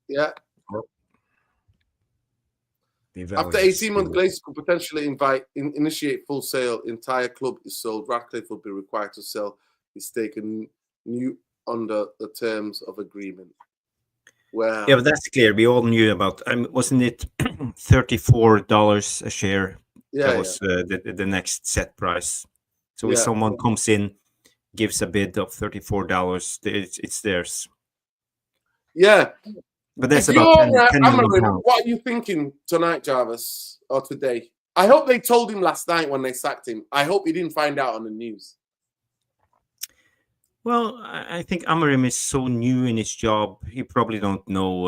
Yeah. After 18 months, Glazers could potentially initiate full sale. Entire club is sold. Ratcliffe will be required to sell his stake new under the terms of agreement. Well, yeah, but that's clear. We all knew about. Wasn't it $34 a share? Yeah, that was the next set price. So if someone comes in, gives a bid of $34, it's theirs. Yeah. But that's about 10 million pounds. What are you thinking tonight, Jarvis, or today? I hope they told him last night when they sacked him. I hope he didn't find out on the news. Well, I think Amorim is so new in his job. He probably don't know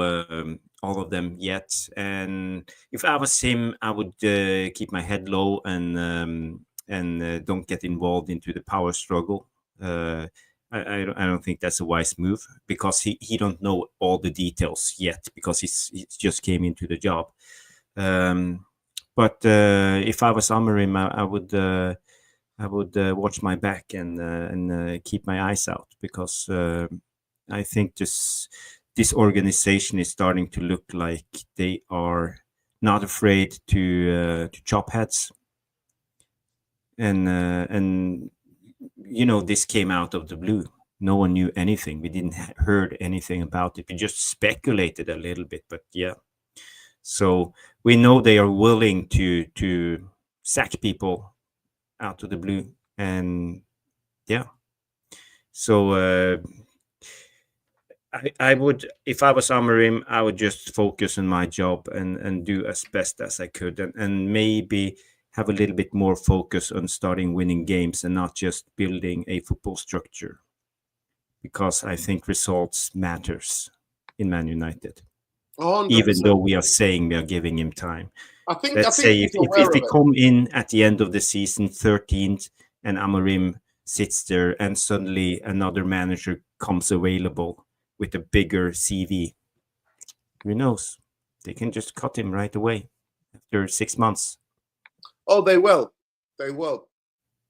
all of them yet. And if I was him, I would keep my head low and don't get involved into the power struggle. I don't think that's a wise move because he don't know all the details yet because he just came into the job. But if I was Amorim, I would watch my back and keep my eyes out because I think this organization is starting to look like they are not afraid to chop heads. And this came out of the blue. No one knew anything. We didn't heard anything about it. We just speculated a little bit, but yeah. So we know they are willing to sack people out of the blue, and yeah. So I would, if I was Amorim, I would just focus on my job and do as best as I could, and maybe have a little bit more focus on starting winning games and not just building a football structure, because I think results matters in Man United. 100%. Even though we are saying we are giving him time. I think Let's say he's if aware we of it. come in at the end of the season 13th and Amorim sits there and suddenly another manager comes available with a bigger CV, who knows? They can just cut him right away after 6 months. Oh, they will. They will.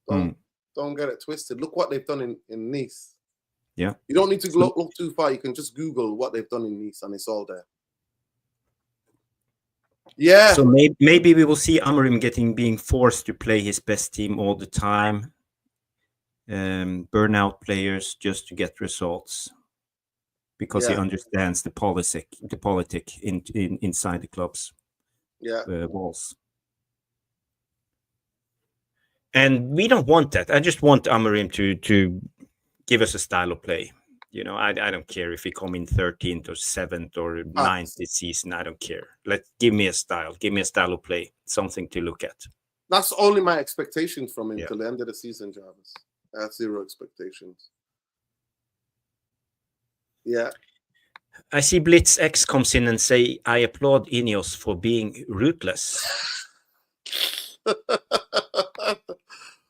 Don't get it twisted. Look what they've done in Nice. Yeah. You don't need to look too far. You can just Google what they've done in Nice and it's all there. Yeah. So maybe we will see Amorim being forced to play his best team all the time, burn out players just to get results, because he understands the politic inside the club's walls. And we don't want that. I just want Amorim to give us a style of play. You know, I don't care if he come in 13th or 7th or 9th this season. I don't care. Give me a style. Give me a style of play. Something to look at. That's only my expectations from him till the end of the season, Jarvis. I have zero expectations. Yeah. I see Blitz X comes in and say, I applaud Ineos for being ruthless.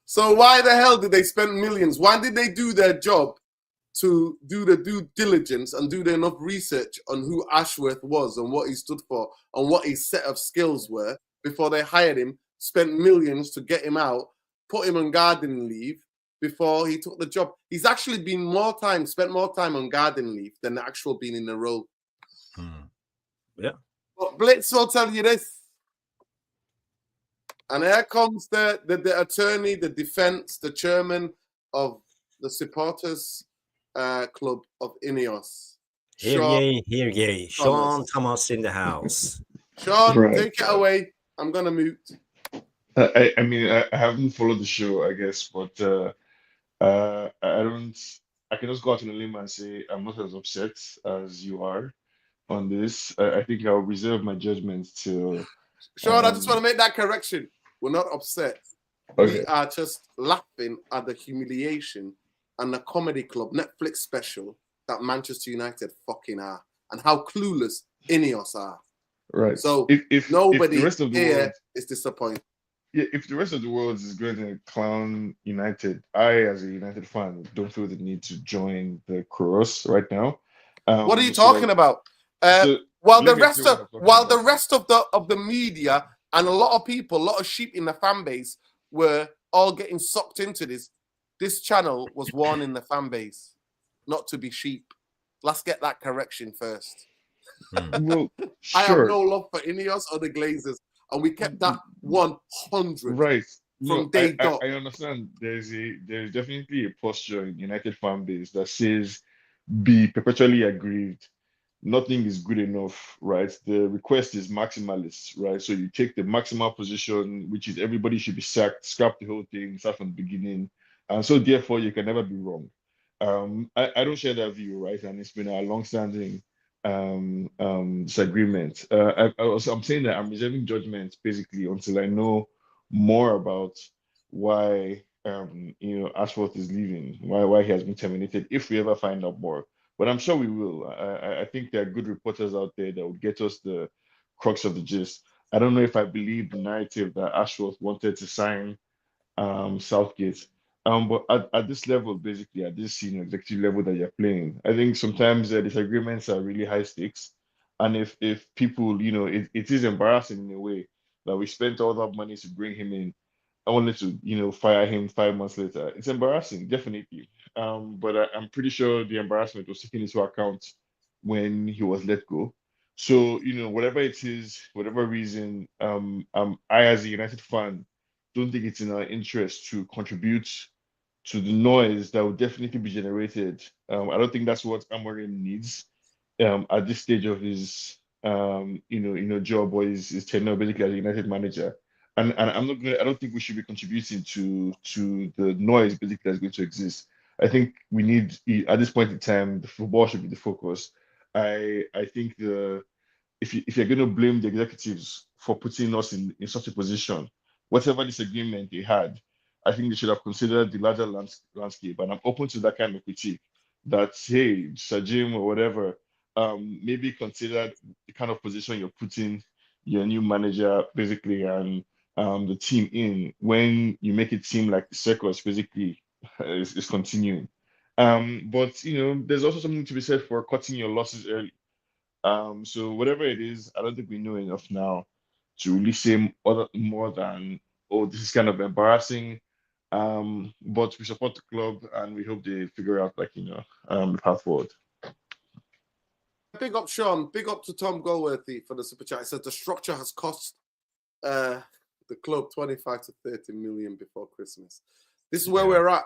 So why the hell did they spend millions? Why did they do their job to do the due diligence and do the enough research on who Ashworth was and what he stood for and what his set of skills were before they hired him, spent millions to get him out, put him on garden leave before he took the job? He's actually spent more time on garden leave than the actual being in the role. Yeah. But Blitz will tell you this. And here comes the attorney, the defense, the chairman of the supporters club of Ineos. Hear ye. Sean Thomas in the house. Sean, take it away. I'm going to mute. I mean, I haven't followed the show, I guess, but I can just go out on a limb and say I'm not as upset as you are on this. I think I'll reserve my judgment till. Sean, I just want to make that correction. We're not upset. Okay. We are just laughing at the humiliation and the comedy club Netflix special that Manchester United fucking are and how clueless Ineos are. Right. So if nobody here is disappointed. Yeah, if the rest of the world is going to clown United, I, as a United fan, don't feel the need to join the chorus right now. What are you talking about? While the rest of the media and a lot of people, a lot of sheep in the fan base were all getting sucked into this channel was warning the fan base not to be sheep. Let's get that correction first. Well, I have no love for Ineos or the Glazers, and we kept that 100 right from day dot. I understand. There's definitely a posture in United fan base that says be perpetually aggrieved. Nothing is good enough, right? The request is maximalist, right? So you take the maximal position, which is everybody should be sacked, scrap the whole thing, start from the beginning. And so therefore you can never be wrong. I don't share that view, right? And it's been a long-standing disagreement. I'm saying that I'm reserving judgment basically until I know more about why Ashworth is leaving, why he has been terminated, if we ever find out more. But I'm sure we will. I think there are good reporters out there that will get us the crux of the gist. I don't know if I believe the narrative that Ashworth wanted to sign Southgate. But at this level, basically, at this senior executive level that you're playing, I think sometimes disagreements are really high stakes. And if people, it is embarrassing in a way that we spent all that money to bring him in, only to, fire him 5 months later. It's embarrassing, definitely. But I'm pretty sure the embarrassment was taken into account when he was let go. So, whatever it is, whatever reason, I, as a United fan, don't think it's in our interest to contribute to the noise that will definitely be generated. I don't think that's what Amorim needs at this stage of his job or his tenure, basically as a United manager. And I don't think we should be contributing to the noise basically that's going to exist. I think we need, at this point in time, the football should be the focus. I think if you're going to blame the executives for putting us in such a position whatever disagreement they had, I think they should have considered the larger landscape. And I'm open to that kind of critique. That hey, Sir Jim or whatever, maybe consider the kind of position you're putting your new manager basically and the team in when you make it seem like the circus basically is continuing. But there's also something to be said for cutting your losses early. So whatever it is, I don't think we know enough now to really say more than, oh, this is kind of embarrassing. But we support the club and we hope they figure out the path forward. Big up Sean, big up to Tom Golworthy for the super chat. He said the structure has cost the club 25 to 30 million before Christmas. This is where we're at.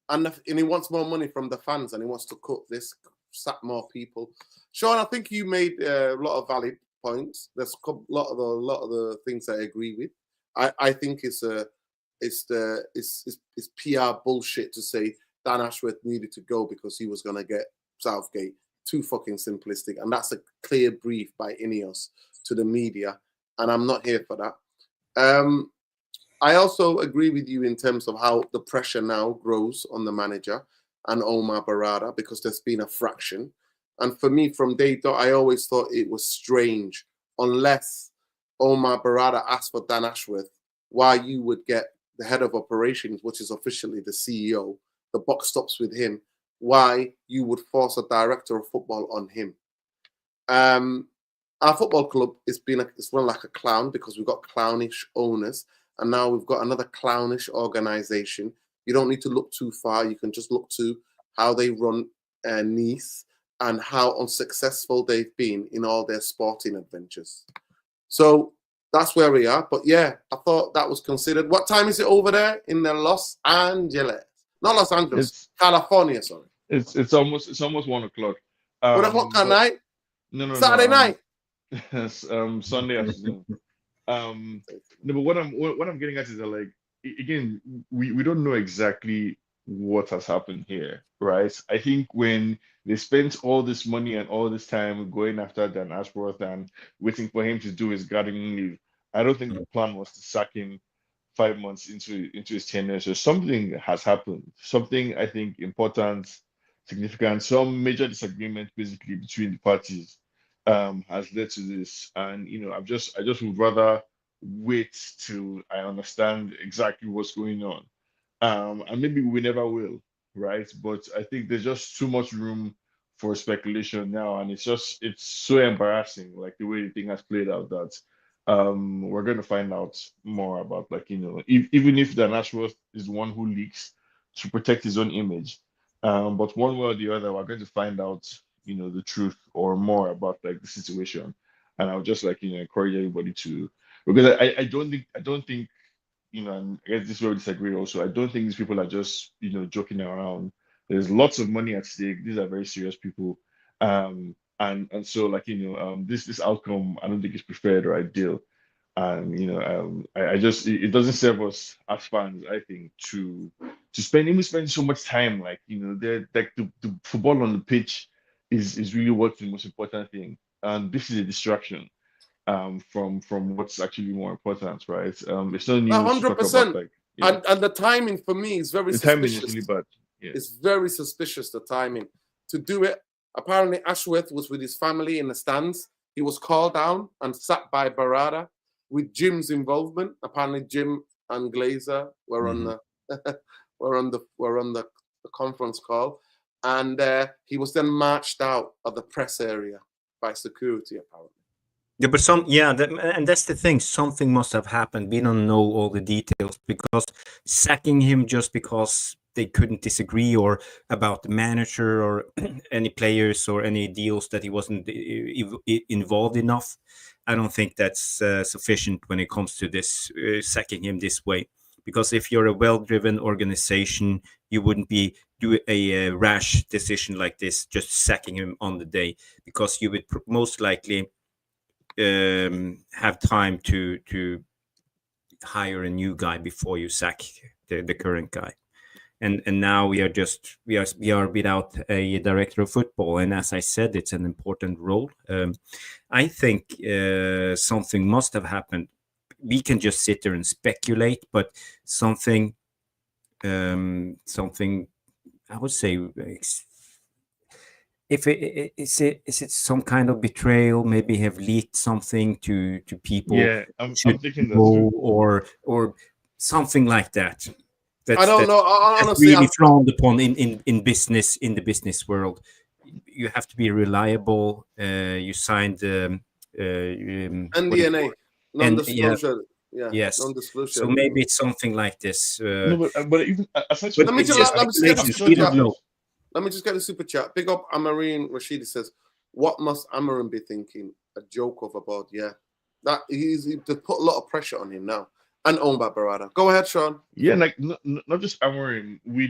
And he wants more money from the fans and he wants to cut this, sack more people. Sean, I think you made a lot of valid points. There's a lot of the things I agree with. I think it's PR bullshit to say Dan Ashworth needed to go because he was going to get Southgate. Too fucking simplistic. And that's a clear brief by Ineos to the media. And I'm not here for that. I also agree with you in terms of how the pressure now grows on the manager and Omar Barada because there's been a fraction. And for me, from day dot, I always thought it was strange unless Omar Barada asked for Dan Ashworth, why you would get the head of operations, which is officially the CEO, the buck stops with him, why you would force a director of football on him. Our football club it's run like a clown because we've got clownish owners and now we've got another clownish organization. You don't need to look too far. You can just look to how they run Nice and how unsuccessful they've been in all their sporting adventures. So that's where we are. But yeah, I thought that was considered. What time is it over there in Los Angeles? Not Los Angeles, California, sorry. It's almost 1 o'clock. What kind of night? No, Saturday night. Sunday afternoon. No, but what I'm getting at is that again, we don't know exactly what has happened here, right? I think when they spent all this money and all this time going after Dan Ashworth and waiting for him to do his gardening leave, I don't think the plan was to sack him 5 months into his tenure. So something has happened. Something I think important, significant, some major disagreement basically between the parties has led to this. And I just would rather wait till I understand exactly what's going on. And maybe we never will, right? But I think there's just too much room for speculation now, and it's so embarrassing, like the way the thing has played out that we're going to find out more about even if Dan Ashworth is the one who leaks to protect his own image, but one way or the other we're going to find out the truth or more about the situation. And I would just encourage everybody to, because I don't think and I guess this is where we disagree also. I don't think these people are just joking around. There's lots of money at stake. These are very serious people. And so this outcome I don't think is preferred or ideal. And I just it doesn't serve us as fans, I think, to spend so much time the football on the pitch is really what's the most important thing. And this is a distraction from what's actually more important, right? It's no news to talk 100%. About and the timing for me is very suspicious. Timing is really bad. Yeah. It's very suspicious, the timing. To do it, apparently Ashworth was with his family in the stands. He was called down and sat by Barada with Jim's involvement. Apparently Jim and Glazer were on the conference call. And he was then marched out of the press area by security, apparently. Yeah, but and that's the thing. Something must have happened. We don't know all the details because sacking him just because they couldn't disagree or about the manager or any players or any deals that he wasn't involved enough. I don't think that's sufficient when it comes to this sacking him this way. Because if you're a well-driven organization, you wouldn't do a rash decision like this, just sacking him on the day, because you would most likely have time to hire a new guy before you sack the current guy. And now we are without a director of football, and as I said, it's an important role. I think something must have happened we can just sit there and speculate, but something I would say, if is it some kind of betrayal, maybe have leaked something to people, Yeah, I'm should thinking that go, too. or something like that. I don't know. That's Honestly, really frowned upon in business, in the business world. You have to be reliable. You signed what do you call NDNA, it? And yeah, non-disclosure. Yeah, yes. non-disclosure So maybe agreement. it's something like this. No, but even aside But from Let me it's just just let me just get the I'm speculation. sure super We there don't chat. know. was. Let me just get the super chat. Big up Amarin Rashidi says, "What must Amarin be thinking? A joke of about that he to put a lot of pressure on him now and owned by Barada. Go ahead, Sean. Yeah, like not just Amorim. We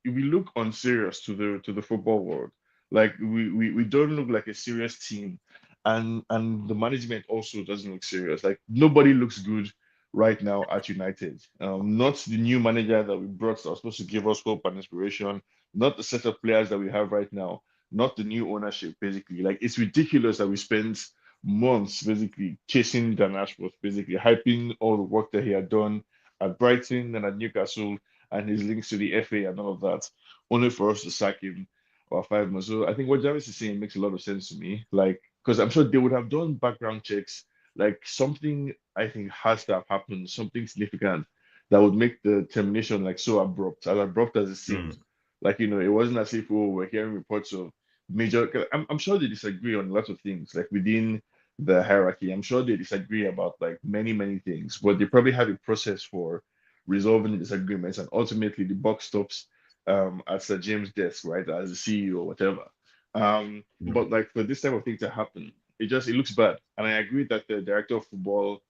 look unserious to the football world. Like we don't look like a serious team, and the management also doesn't look serious. Like nobody looks good right now at United. Not the new manager that we brought that was supposed to give us hope and inspiration. Not the set of players that we have right now. Not the new ownership. Basically, like it's ridiculous that we spent months basically chasing Dan Ashworth, basically hyping all the work that he had done at Brighton and at Newcastle and his links to the FA and all of that, only for us to sack him about 5 months. So I think what Jarvis is saying makes a lot of sense to me. Like, because I'm sure they would have done background checks. Like something I think has to have happened, something significant that would make the termination like so as abrupt as it seemed. Mm. Like, it wasn't as if we're hearing reports of major. 'Cause I'm sure they disagree on lots of things, like within the hierarchy. I'm sure they disagree about like many, many things, but they probably have a process for resolving the disagreements, and ultimately the buck stops at Sir James' desk, right, as the CEO or whatever. But like for this type of thing to happen, it looks bad. And I agree that the director of football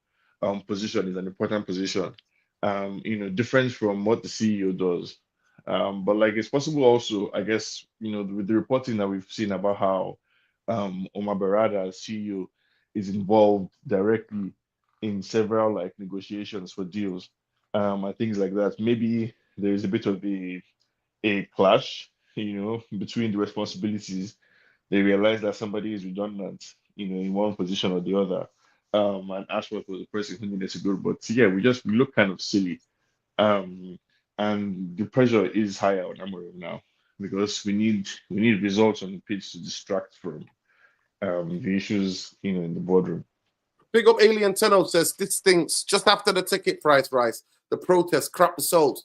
position is an important position. Different from what the CEO does. But like it's possible also, I guess, with the reporting that we've seen about how Omar Barada, CEO, is involved directly in several like negotiations for deals, and things like that. Maybe there is a bit of a clash, between the responsibilities. They realize that somebody is redundant, in one position or the other. And Ashworth was the person who needed to go. But yeah, we look kind of silly. Um, and the pressure is higher on Amorim now because we need results on the pitch to distract from the issues, in the boardroom. Big up Alien Tenno says this stinks just after the ticket price rise. The protest, crap the souls,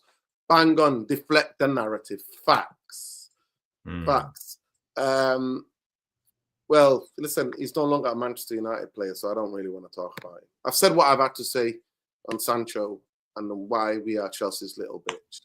bang on, deflect the narrative. Facts. Facts. Well, listen, he's no longer a Manchester United player, so I don't really want to talk about it. I've said what I've had to say on Sancho and why we are Chelsea's little bitch.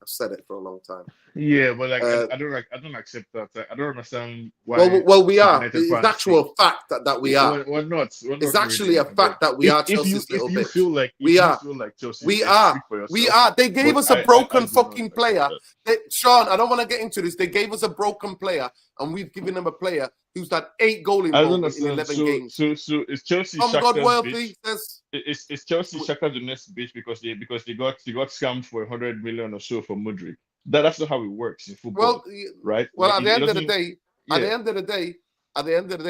I've said it for a long time. Yeah, but like I don't accept that. I don't understand why Well, we are. United It's fans actual think. fact that we Yeah, are. we're not. We're It's not actually a really. But fact that we if are if you Chelsea's if little you bitch. feel like We are. Chelsea, We then are. speak for We yourself. are. They gave But us a I broken do not fucking accept player. that. Sean, I don't want to get into this. They gave us a broken player, and we've given them a player who's had 8 goal I don't involvement in understand. 11 So games. is Chelsea God Shakhtar's bitch? wealthy says. Is Chelsea Shakhtar Donetsk bitch because they got scammed for 100 million or so for Mudryk? That's not how it works in football, Well, right? well, Like at it, the it end of the doesn't. day, Yeah.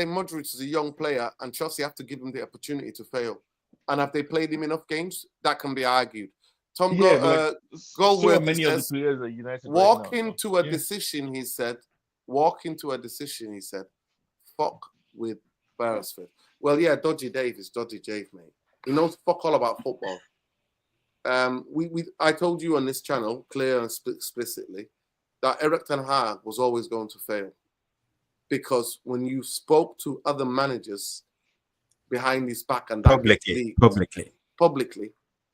Modric is a young player, and Chelsea have to give him the opportunity to fail. And have they played him enough games? That can be argued. Tom Yeah, but like so are Goldworthy many of the says, players at United right now. walk into a Yeah. decision, he said, fuck with Beresford. Well, yeah, Dodgy Dave is Dodgy Dave, mate. He knows fuck all about football. I told you on this channel, clear and explicitly, that Eric Ten Hag was always going to fail. Because when you spoke to other managers behind his back and that publicly,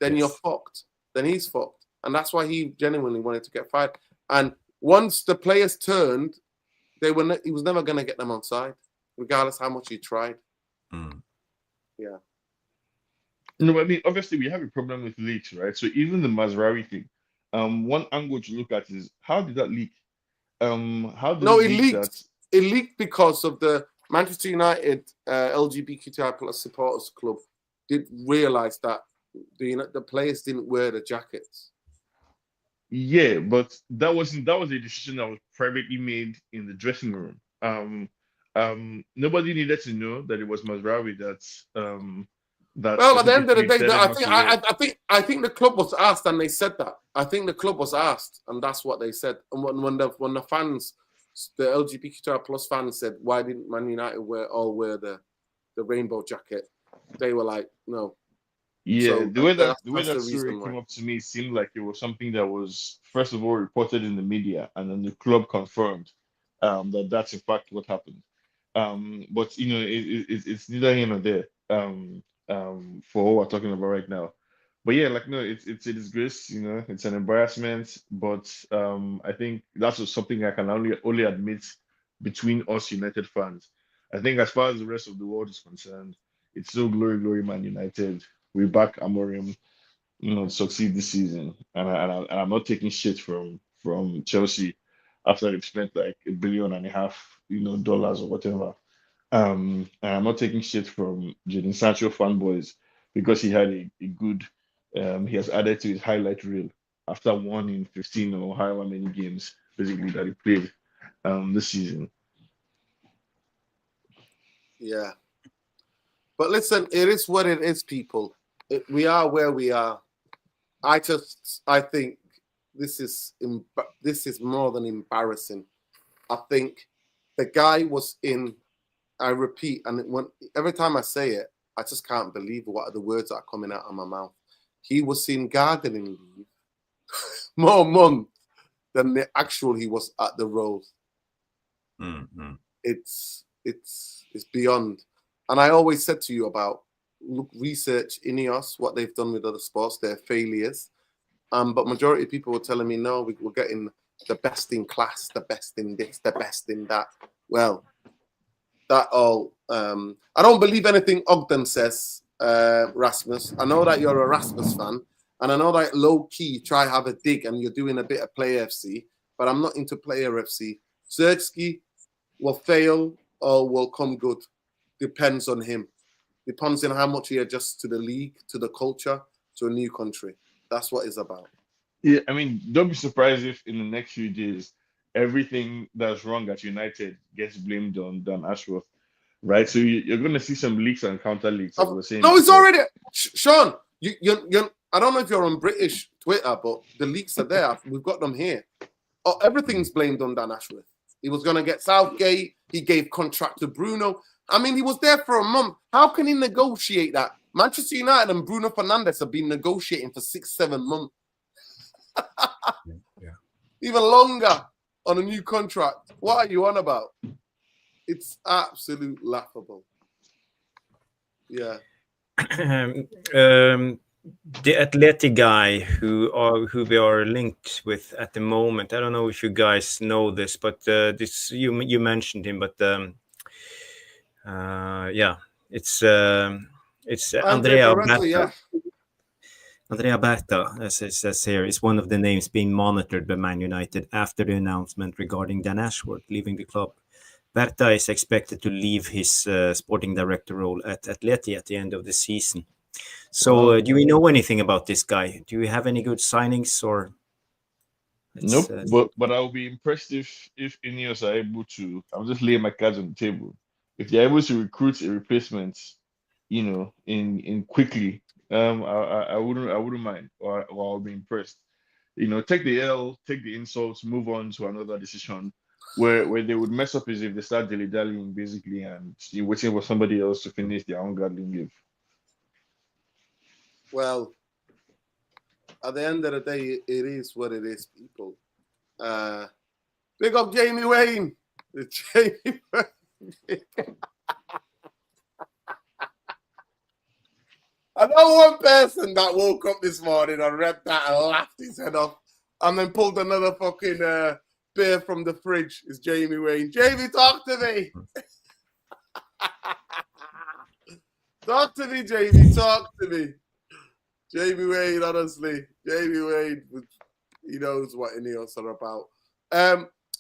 then you're fucked. Then he's fucked. And that's why he genuinely wanted to get fired. And once the players turned, he was never going to get them on side, regardless how much he tried. Yeah. No, I mean, obviously we have a problem with leaks, right? So even the Mazraoui thing, one angle to look at is how did that leak? How did No, it it leak that? leaked. It leaked because of the Manchester United LGBTQI plus supporters club did realize that the players didn't wear the jackets. Yeah, but that was a decision that was privately made in the dressing room. Nobody needed to know that it was Mazraoui that Well, at the end of the day, decided not to wear. I think the club was asked, and they said that. I think the club was asked, and that's what they said. And when the fans, the LGBTQI plus fans said, "Why didn't Man United wear the rainbow jacket?" They were like, "No." Yeah, So the way that the story reason why. came up to me seemed like it was something that was first of all reported in the media, and then the club confirmed that that's in fact what happened. But you know, it's neither here nor there. For what we're talking about right now. But yeah, like no, it's a disgrace. You know, it's an embarrassment. But I think that's just something I can only admit between us United fans. I think as far as the rest of the world is concerned, it's still glory, glory, Man United. We back Amorim, you know, to succeed this season, and I'm not taking shit from Chelsea after they've spent like $1.5 billion, you know, dollars or whatever. And I'm not taking shit from Jadon Sancho fanboys because he had a good, he has added to his highlight reel after 1 in 15 or however many games basically that he played this season. Yeah. But listen, it is what it is, people. We are where we are. I think this is more than embarrassing. I think the guy was in. I repeat, and every time I say it, I just can't believe what the words that are coming out of my mouth. He was in gardening leave more months than the actual he was at the Rose. Mm-hmm. It's beyond. And I always said to you about research Ineos, what they've done with other sports, their failures. But majority of people were telling me, no, we're getting the best in class, the best in this, the best in that. Well, that all. I don't believe anything Ogden says, Rasmus. I know that you're a Rasmus fan, and I know that low key try have a dig, and you're doing a bit of Player FC, but I'm not into Player FC. Zergsky will fail or will come good. Depends on him. Depends on how much he adjusts to the league, to the culture, to a new country. That's what it's about. Yeah, I mean, don't be surprised if in the next few days everything that's wrong at United gets blamed on Dan Ashworth, right? So you're going to see some leaks and counter leaks, as we were saying No, it's before. already Sean. You. I don't know if you're on British Twitter, but the leaks are there. We've got them here. Oh, everything's blamed on Dan Ashworth. He was going to get Southgate. He gave contract to Bruno. I mean, he was there for a month. How can he negotiate that? Manchester United and Bruno Fernandes have been negotiating for 6-7 months. Yeah. Even longer on a new contract. What are you on about? It's absolute laughable. Yeah. The Athletic guy who we are linked with at the moment. I don't know if you guys know this, but this you mentioned him, but yeah, it's Andrea Berta. Yeah. Andrea Berta, as it says here, is one of the names being monitored by Man United after the announcement regarding Dan Ashworth leaving the club. Berta is expected to leave his sporting director role at Atleti at the end of the season. So, do we know anything about this guy? Do we have any good signings or? Nope. But I'll be impressed if Ineos are able to. I'm just laying my cards on the table. If they're able to recruit a replacement, you know, in quickly, I wouldn't mind, or I'll be impressed. You know, take the L, take the insults, move on to another decision. Where they would mess up is if they start dilly dallying basically and you're waiting for somebody else to finish their own gardening leave. Well, at the end of the day, it is what it is, people. Big up Jamie Wayne. Jamie Wayne. I know one person that woke up this morning and read that and laughed his head off and then pulled another fucking beer from the fridge. It's Jamie Wayne. Jamie, talk to me. Talk to me, Jamie. Talk to me. Jamie Wayne, honestly. Jamie Wayne, he knows what Ineos are about.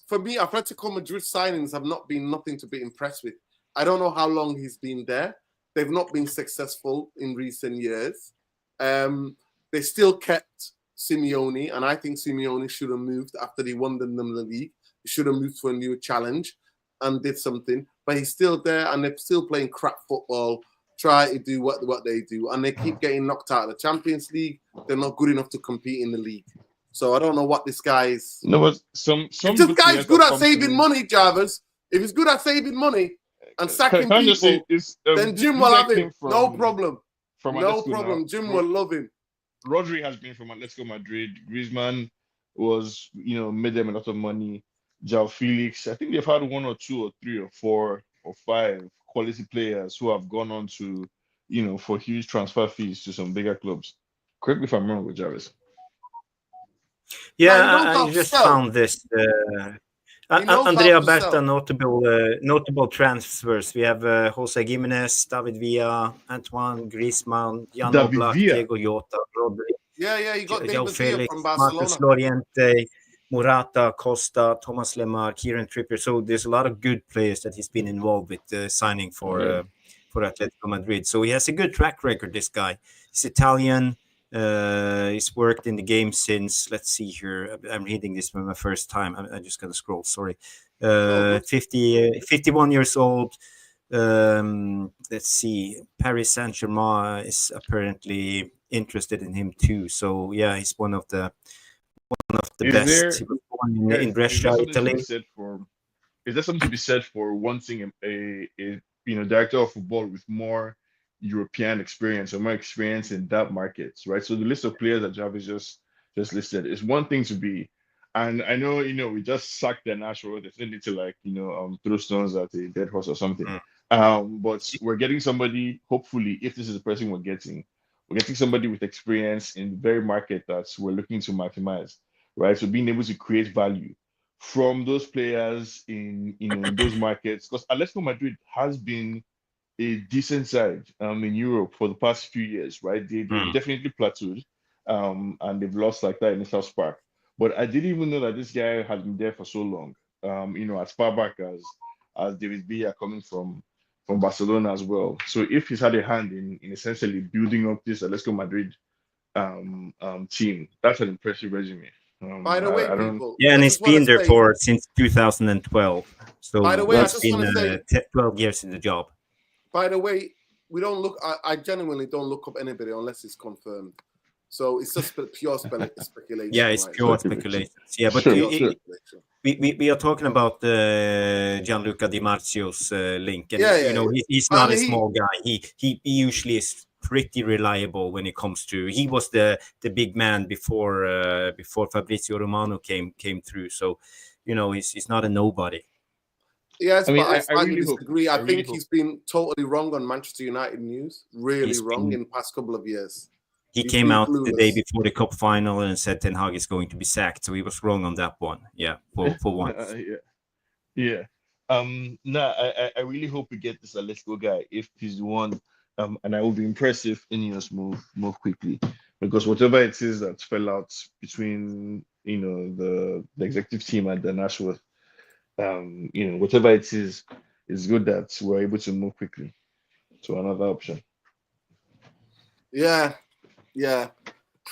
For me, Atletico Madrid signings have not been nothing to be impressed with. I don't know how long he's been there. They've not been successful in recent years. They still kept Simeone, and I think Simeone should have moved after he won them the league. He should have moved to a new challenge and did something. But he's still there, and they're still playing crap football, try to do what they do, and they keep getting knocked out of the Champions League. They're not good enough to compete in the league. So I don't know what this guy is. No, but some If this good guy's players good have at come saving through. money, Jarvis, if he's good at saving money and sacking Can I just say, people, then this Jim will guy have him. came No problem. From No Atletico problem. now. Jim will love him. Rodri has been from Atletico Madrid. Griezmann was, made them a lot of money. João Felix, I think they've had 1 or 2 or 3 or 4 or 5 quality players who have gone on to, for huge transfer fees to some bigger clubs. Correct me if I'm wrong with Jarvis. Yeah, Now, he knows how I to just sell. found this. He knows Andrea how to Berta, sell. notable transfers. We have Jose Gimenez, David Villa, Antoine Griezmann, Jan David Oblak, Villa. Diego Jota, Rodri, Yeah, you got João David Villa Felix, from Barcelona. Marcus Llorente, Morata, Costa, Thomas Lemar, Kieran Trippier. So there's a lot of good players that he's been involved with signing for Atletico Madrid. So he has a good track record, this guy. He's Italian. He's worked in the game since, let's see here. I'm reading this for my first time. I just got to scroll. Sorry. 51 years old. Let's see. Paris Saint-Germain is apparently interested in him too. So yeah, he's one of the best. He was born in Brescia, Italy. Is there something to be said for wanting a director of football with more European experience or more experience in that market, right? So the list of players that Jarvis just listed is one thing to be, and I know we just sacked an Ashworth. It's not need to throw stones at a dead horse or something. But we're getting somebody. Hopefully, if this is the person we're getting somebody with experience in the very market that we're looking to maximize, right? So being able to create value from those players in those markets, because Atletico Madrid has been a decent side in Europe for the past few years, right? They've definitely plateaued, and they've lost like that initial spark. But I didn't even know that this guy had been there for so long. As far back as David Villa coming from Barcelona as well. So if he's had a hand in essentially building up this Atletico Madrid team, that's an impressive resume. By the way, people. Yeah, and he's been there since 2012. So by the way, it's been 12 years in the job. By the way, we don't look. I genuinely don't look up anybody unless it's confirmed. So it's just pure speculation. Yeah, it's pure speculation. Yeah, but we are talking about Gianluca Di Marzio's link, and he's not a small guy. He usually is pretty reliable when it comes to. He was the big man before Fabrizio Romano came through. So he's not a nobody. Yes, I really disagree. I think he's been totally wrong on Manchester United news. Really wrong in the past couple of years. He came out the day before the cup final and said Ten Hag is going to be sacked. So he was wrong on that one. Yeah, for once. Yeah. I really hope we get this Atletico guy if he's the one. And I will be impressed if Ineos move quickly, because whatever it is that fell out between the executive team and the Ashworth, whatever it is, it's good that we're able to move quickly to another option. Yeah.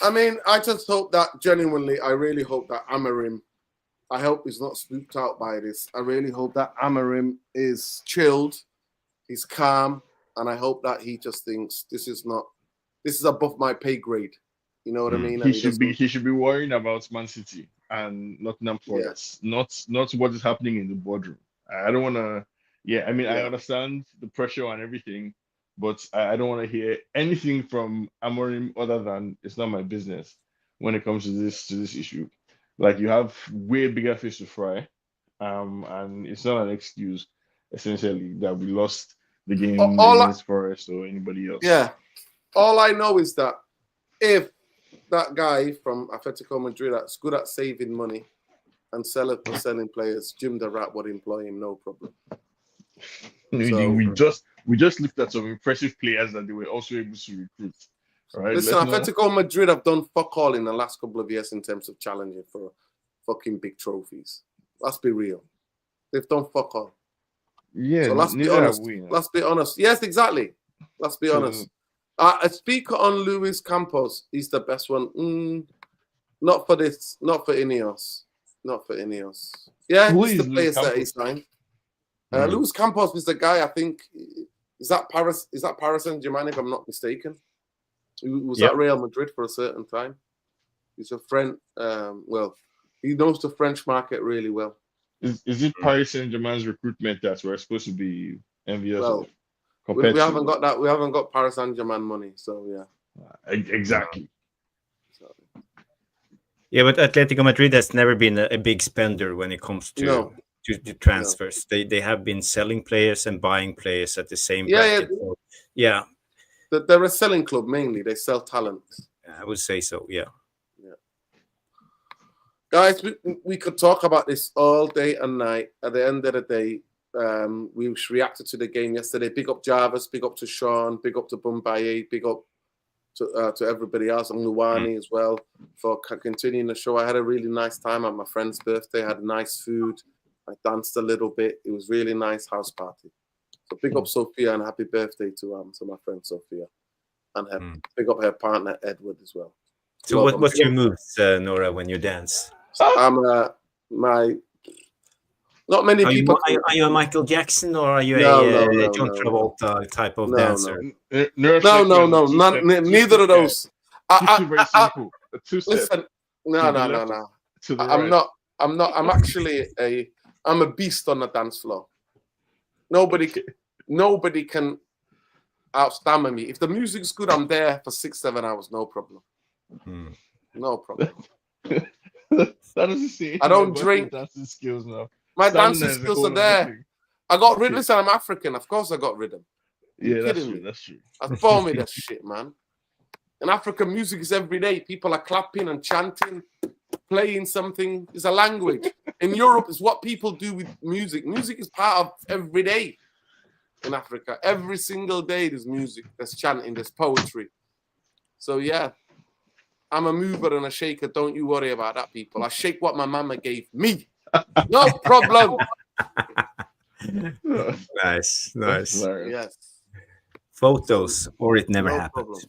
I mean, I just hope that genuinely, I really hope that Amorim, I hope he's not spooked out by this. I really hope that Amorim is chilled, he's calm, and I hope that he just thinks this is above my pay grade. You know what I mean? He should be worrying about Man City and Nottingham Forest, not what is happening in the boardroom. I don't want to. Yeah, I mean, I understand the pressure and everything, but I don't want to hear anything from Amorim other than it's not my business when it comes to this issue. Like, you have way bigger fish to fry, and it's not an excuse essentially that we lost the game against Forest or anybody else. Yeah, all I know is that if that guy from Atletico Madrid that's good at saving money and selling players, Jim the Rat would employ him, no problem. We just looked at some impressive players that they were also able to recruit. Right? Listen, Atletico Madrid have done fuck all in the last couple of years in terms of challenging for fucking big trophies. Let's be real. They've done fuck all. Yeah, so let's be honest. Let's be honest. Yes, exactly. Let's be honest. A speaker on Luis Campos, he's the best one. Not for this. Not for Ineos. Yeah, he's the players that he signed. Luis Campos is the guy. I think Is that Paris Saint-Germain, if I'm not mistaken? He was Yeah. at Real Madrid for a certain time. He's a friend. He knows the French market really well. Is it Paris Saint-Germain's recruitment that we're supposed to be envious Well, of? we Compared haven't to got that. We haven't got Paris Saint-Germain money, so yeah. Exactly. So, Yeah, but Atletico Madrid has never been a big spender when it comes No. to transfers. They have been selling players and buying players at the same Yeah, bracket. So, yeah, they're a selling club mainly. They sell talent. I would say so. Yeah. Guys, we could talk about this all day and night. At the end of the day, we reacted to the game yesterday. Big up Jarvis, big up to Sean, big up to Bumbaye, big up to everybody else, and Luwani as well, for continuing the show. I had a really nice time at my friend's birthday. I had nice food. I danced a little bit. It was really nice house party. So big up Sophia and happy birthday to my friend Sophia, and big up her partner Edward as well. So what's your moves, Nora, when you dance? I'm not many people. Are you a Michael Jackson or are you No, John Travolta type of No, dancer? No, neither of those. Very simple. A two-step. Listen, no. To the I'm right. not. I'm actually I'm a beast on the dance floor. Nobody can outstammer me. If the music's good, I'm there for 6-7 hours, no problem. No problem. That doesn't see. I don't drink. Dancing skills now. My dancing skills are there. I got rhythm. Listen, I'm African. Of course, I got rhythm. Yeah, that's kidding true. me? That's true. That's for me, that shit, man. In Africa, music is every day. People are clapping and chanting, playing something. It's a language. In Europe, it's what people do with music. Music is part of every day in Africa. Every single day there's music, there's chanting, there's poetry. So, yeah, I'm a mover and a shaker. Don't you worry about that, people. I shake what my mama gave me. No problem. Nice. Yes. Photos, or it never No happened. problem.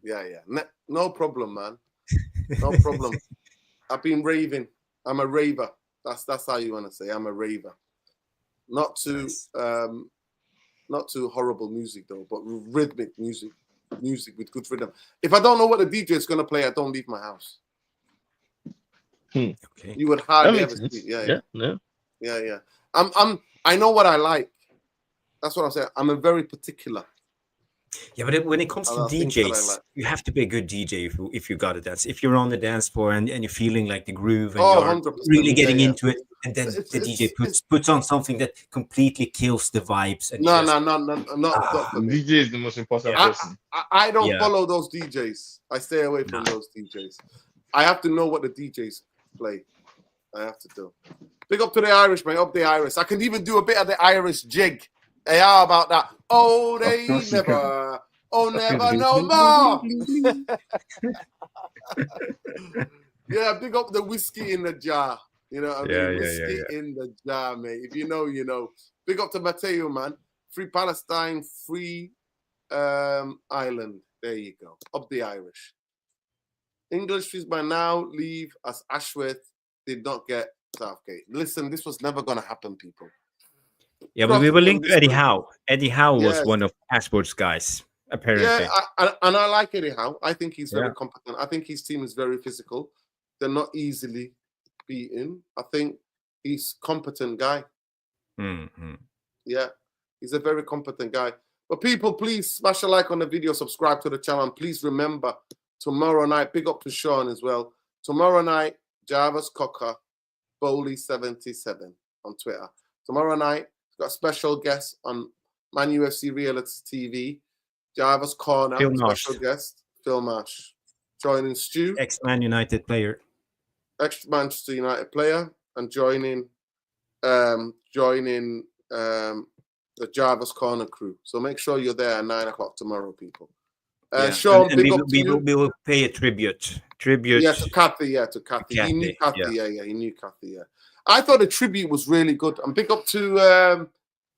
Yeah. No problem, man. No problem. I've been raving. I'm a raver. That's how you want to say. I'm a raver. Not too horrible music though, but rhythmic music with good rhythm. If I don't know what the DJ is gonna play, I don't leave my house. Okay. You would hardly That ever makes see. sense. Yeah. I know what I like. That's what I'm saying. I'm a very particular. Yeah, but when it comes to things that I DJs, like. you have to be a good DJ if you got to dance. If you're on the dance floor and you're feeling like the groove and you're 100%. really getting Yeah. into it, and then the DJ puts on something that completely kills the vibes. And No. DJ is the most important person. I don't Yeah. follow those DJs. I stay away from those DJs. I have to know what the DJs play. I have to do. Big up to the Irish, man. Up the Irish. I can even do a bit of the Irish jig. Hey, how about that? Oh, they never. Oh, never no more. Yeah, big up the whiskey in the jar. You know what I mean? Whiskey in the jar, mate. If you know, you know. Big up to Mateo, man. Free Palestine, free Ireland. There you go. Up the Irish. English is by now leave as Ashworth did not get Southgate. Listen, this was never going to happen, people. Yeah, but we were linked to Eddie Howe. Eddie Howe was Yes. one of Ashworth's guys, apparently. Yeah, and I like Eddie Howe. I think he's very competent. I think his team is very physical. They're not easily beaten. I think he's a competent guy. Mm-hmm. Yeah, he's a very competent guy. But people, please smash a like on the video, subscribe to the channel, and please remember, tomorrow night, big up to Sean as well. Tomorrow night, Jarvis Cocker, Bowley77 on Twitter. Tomorrow night, got a special guest on Man UFC Reality TV, Jarvis Corner, Phil special Marsh. guest, Phil Marsh. Joining Stu, Ex-Man United player. ex-Manchester United player, and joining the Jarvis Corner crew. So make sure you're there at 9 o'clock tomorrow, people. Sean, and big up to you. we will pay a tribute. Yeah, to Kathy. He knew Kathy. Yeah, he knew Kathy. Yeah, I thought the tribute was really good. And big up to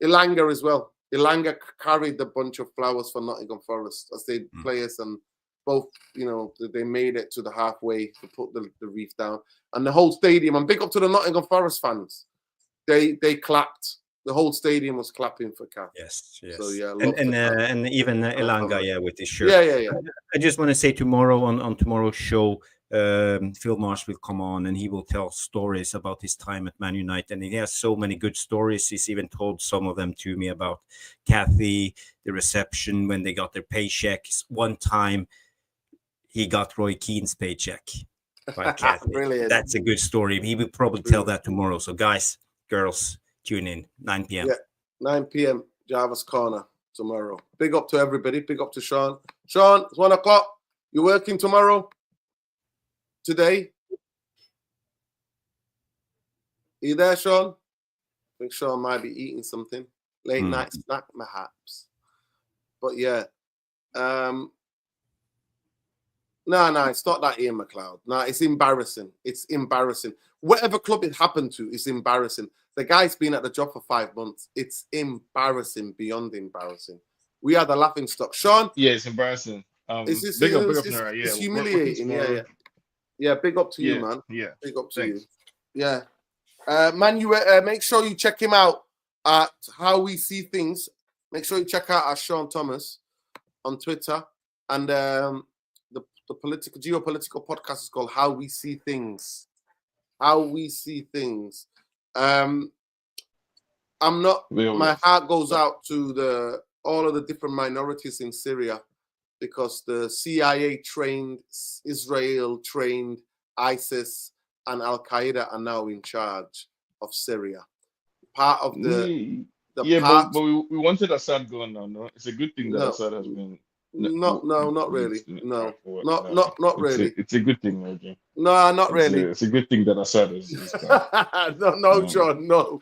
Ilanga as well. Ilanga carried a bunch of flowers for Nottingham Forest as they players, and both, you know, they made it to the halfway to put the wreath down, and the whole stadium. And big up to the Nottingham Forest fans. They clapped. The whole stadium was clapping for Kath. Yes. So yeah, And even Elanga, yeah, with his shirt. Yeah. I just want to say tomorrow on tomorrow's show, Phil Marsh will come on and he will tell stories about his time at Man United. And he has so many good stories. He's even told some of them to me about Kathy, the reception when they got their paychecks. One time he got Roy Keane's paycheck by Kathy. Brilliant. That's a good story. He will probably tell that tomorrow. So guys, girls, tune in 9 p.m. Yeah, 9 p.m. Jarvis Corner tomorrow. Big up to everybody. Big up to Sean. Sean, it's 1 o'clock. You working tomorrow? Today? Are you there, Sean? I think Sean might be eating something. Late night snack, perhaps. But yeah. No, it's not that Ian McLeod. No, it's embarrassing. It's embarrassing. Whatever club it happened to, it's embarrassing. The guy's been at the job for 5 months. It's embarrassing, beyond embarrassing. We are the laughing stock. Sean? Yeah, it's embarrassing. It's humiliating. Yeah, big up to you, man. Yeah. Big up to you. Yeah. Man, make sure you check him out at How We See Things. Make sure you check out our Sean Thomas on Twitter. And the geopolitical podcast is called How We See Things. How We See Things. My heart goes out to all of the different minorities in Syria, because the CIA trained, Israel trained, ISIS and Al Qaeda are now in charge of Syria. Part of but we wanted Assad gone now. No, it's a good thing that Assad has been. Not really. Not really. It's a good thing, okay? No, not really. It's a good thing that Assad is no, John, no.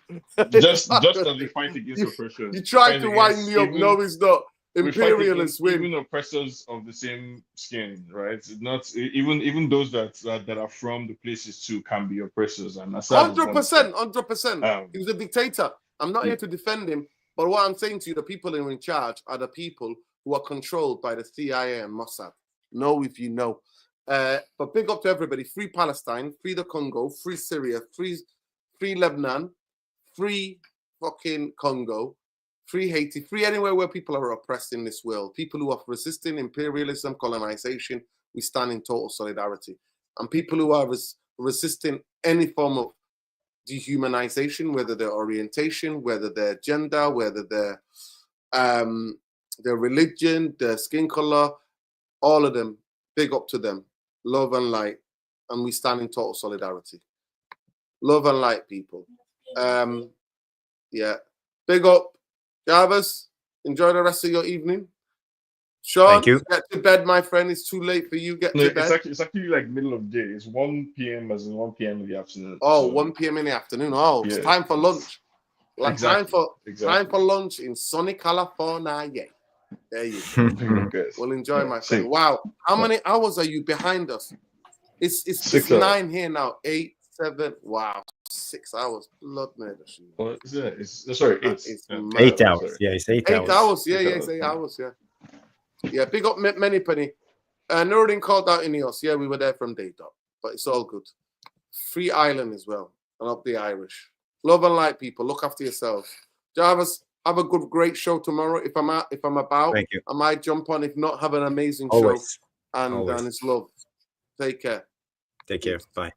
Just as we fight against oppression. You tried to wind me up. No, it's not. Imperialists win. Even oppressors of the same skin, right? It's not even those that are from the places too can be oppressors. And 100%. He was a dictator. I'm not here to defend him, but what I'm saying to you, the people who are in charge are the people who are controlled by the CIA and Mossad. Know if you know. But big up to everybody. Free Palestine, free the Congo, free Syria, free Lebanon, free fucking Congo, free Haiti, free anywhere where people are oppressed in this world. People who are resisting imperialism, colonization, we stand in total solidarity. And people who are resisting any form of dehumanization, whether their orientation, whether their gender, whether their religion, their skin color, all of them, big up to them. Love and light. And we stand in total solidarity. Love and light, people. Yeah. Big up. Jarvis, enjoy the rest of your evening. Sean, thank you. Get to bed, my friend. It's too late for you. Get to bed. It's actually like middle of the day. It's 1 p.m. as in 1 p.m. in the afternoon. Oh, so 1 p.m. in the afternoon. Oh, yeah. It's time for lunch. Like time for lunch in sunny California. Yeah. There you go. Well, enjoy, my friend. Wow. How many hours are you behind us? It's 9 here now. 8, 7. Wow. 6 hours. Blood murder. What is it? Sorry, 8. It's 8 hours. Yeah, it's 8 hours. 8 hours. Yeah, it's 8 hours. Yeah. Yeah, big up Penny. Nuruddin called out Ineos. Yeah, we were there from day dot, but it's all good. Free Ireland as well, and up the Irish. Love and light, people. Look after yourselves. Jarvis, have a great show tomorrow. If I'm about, thank you. I might jump on. If not, have an amazing Always. show. And it's love. Take care. Take care. Bye.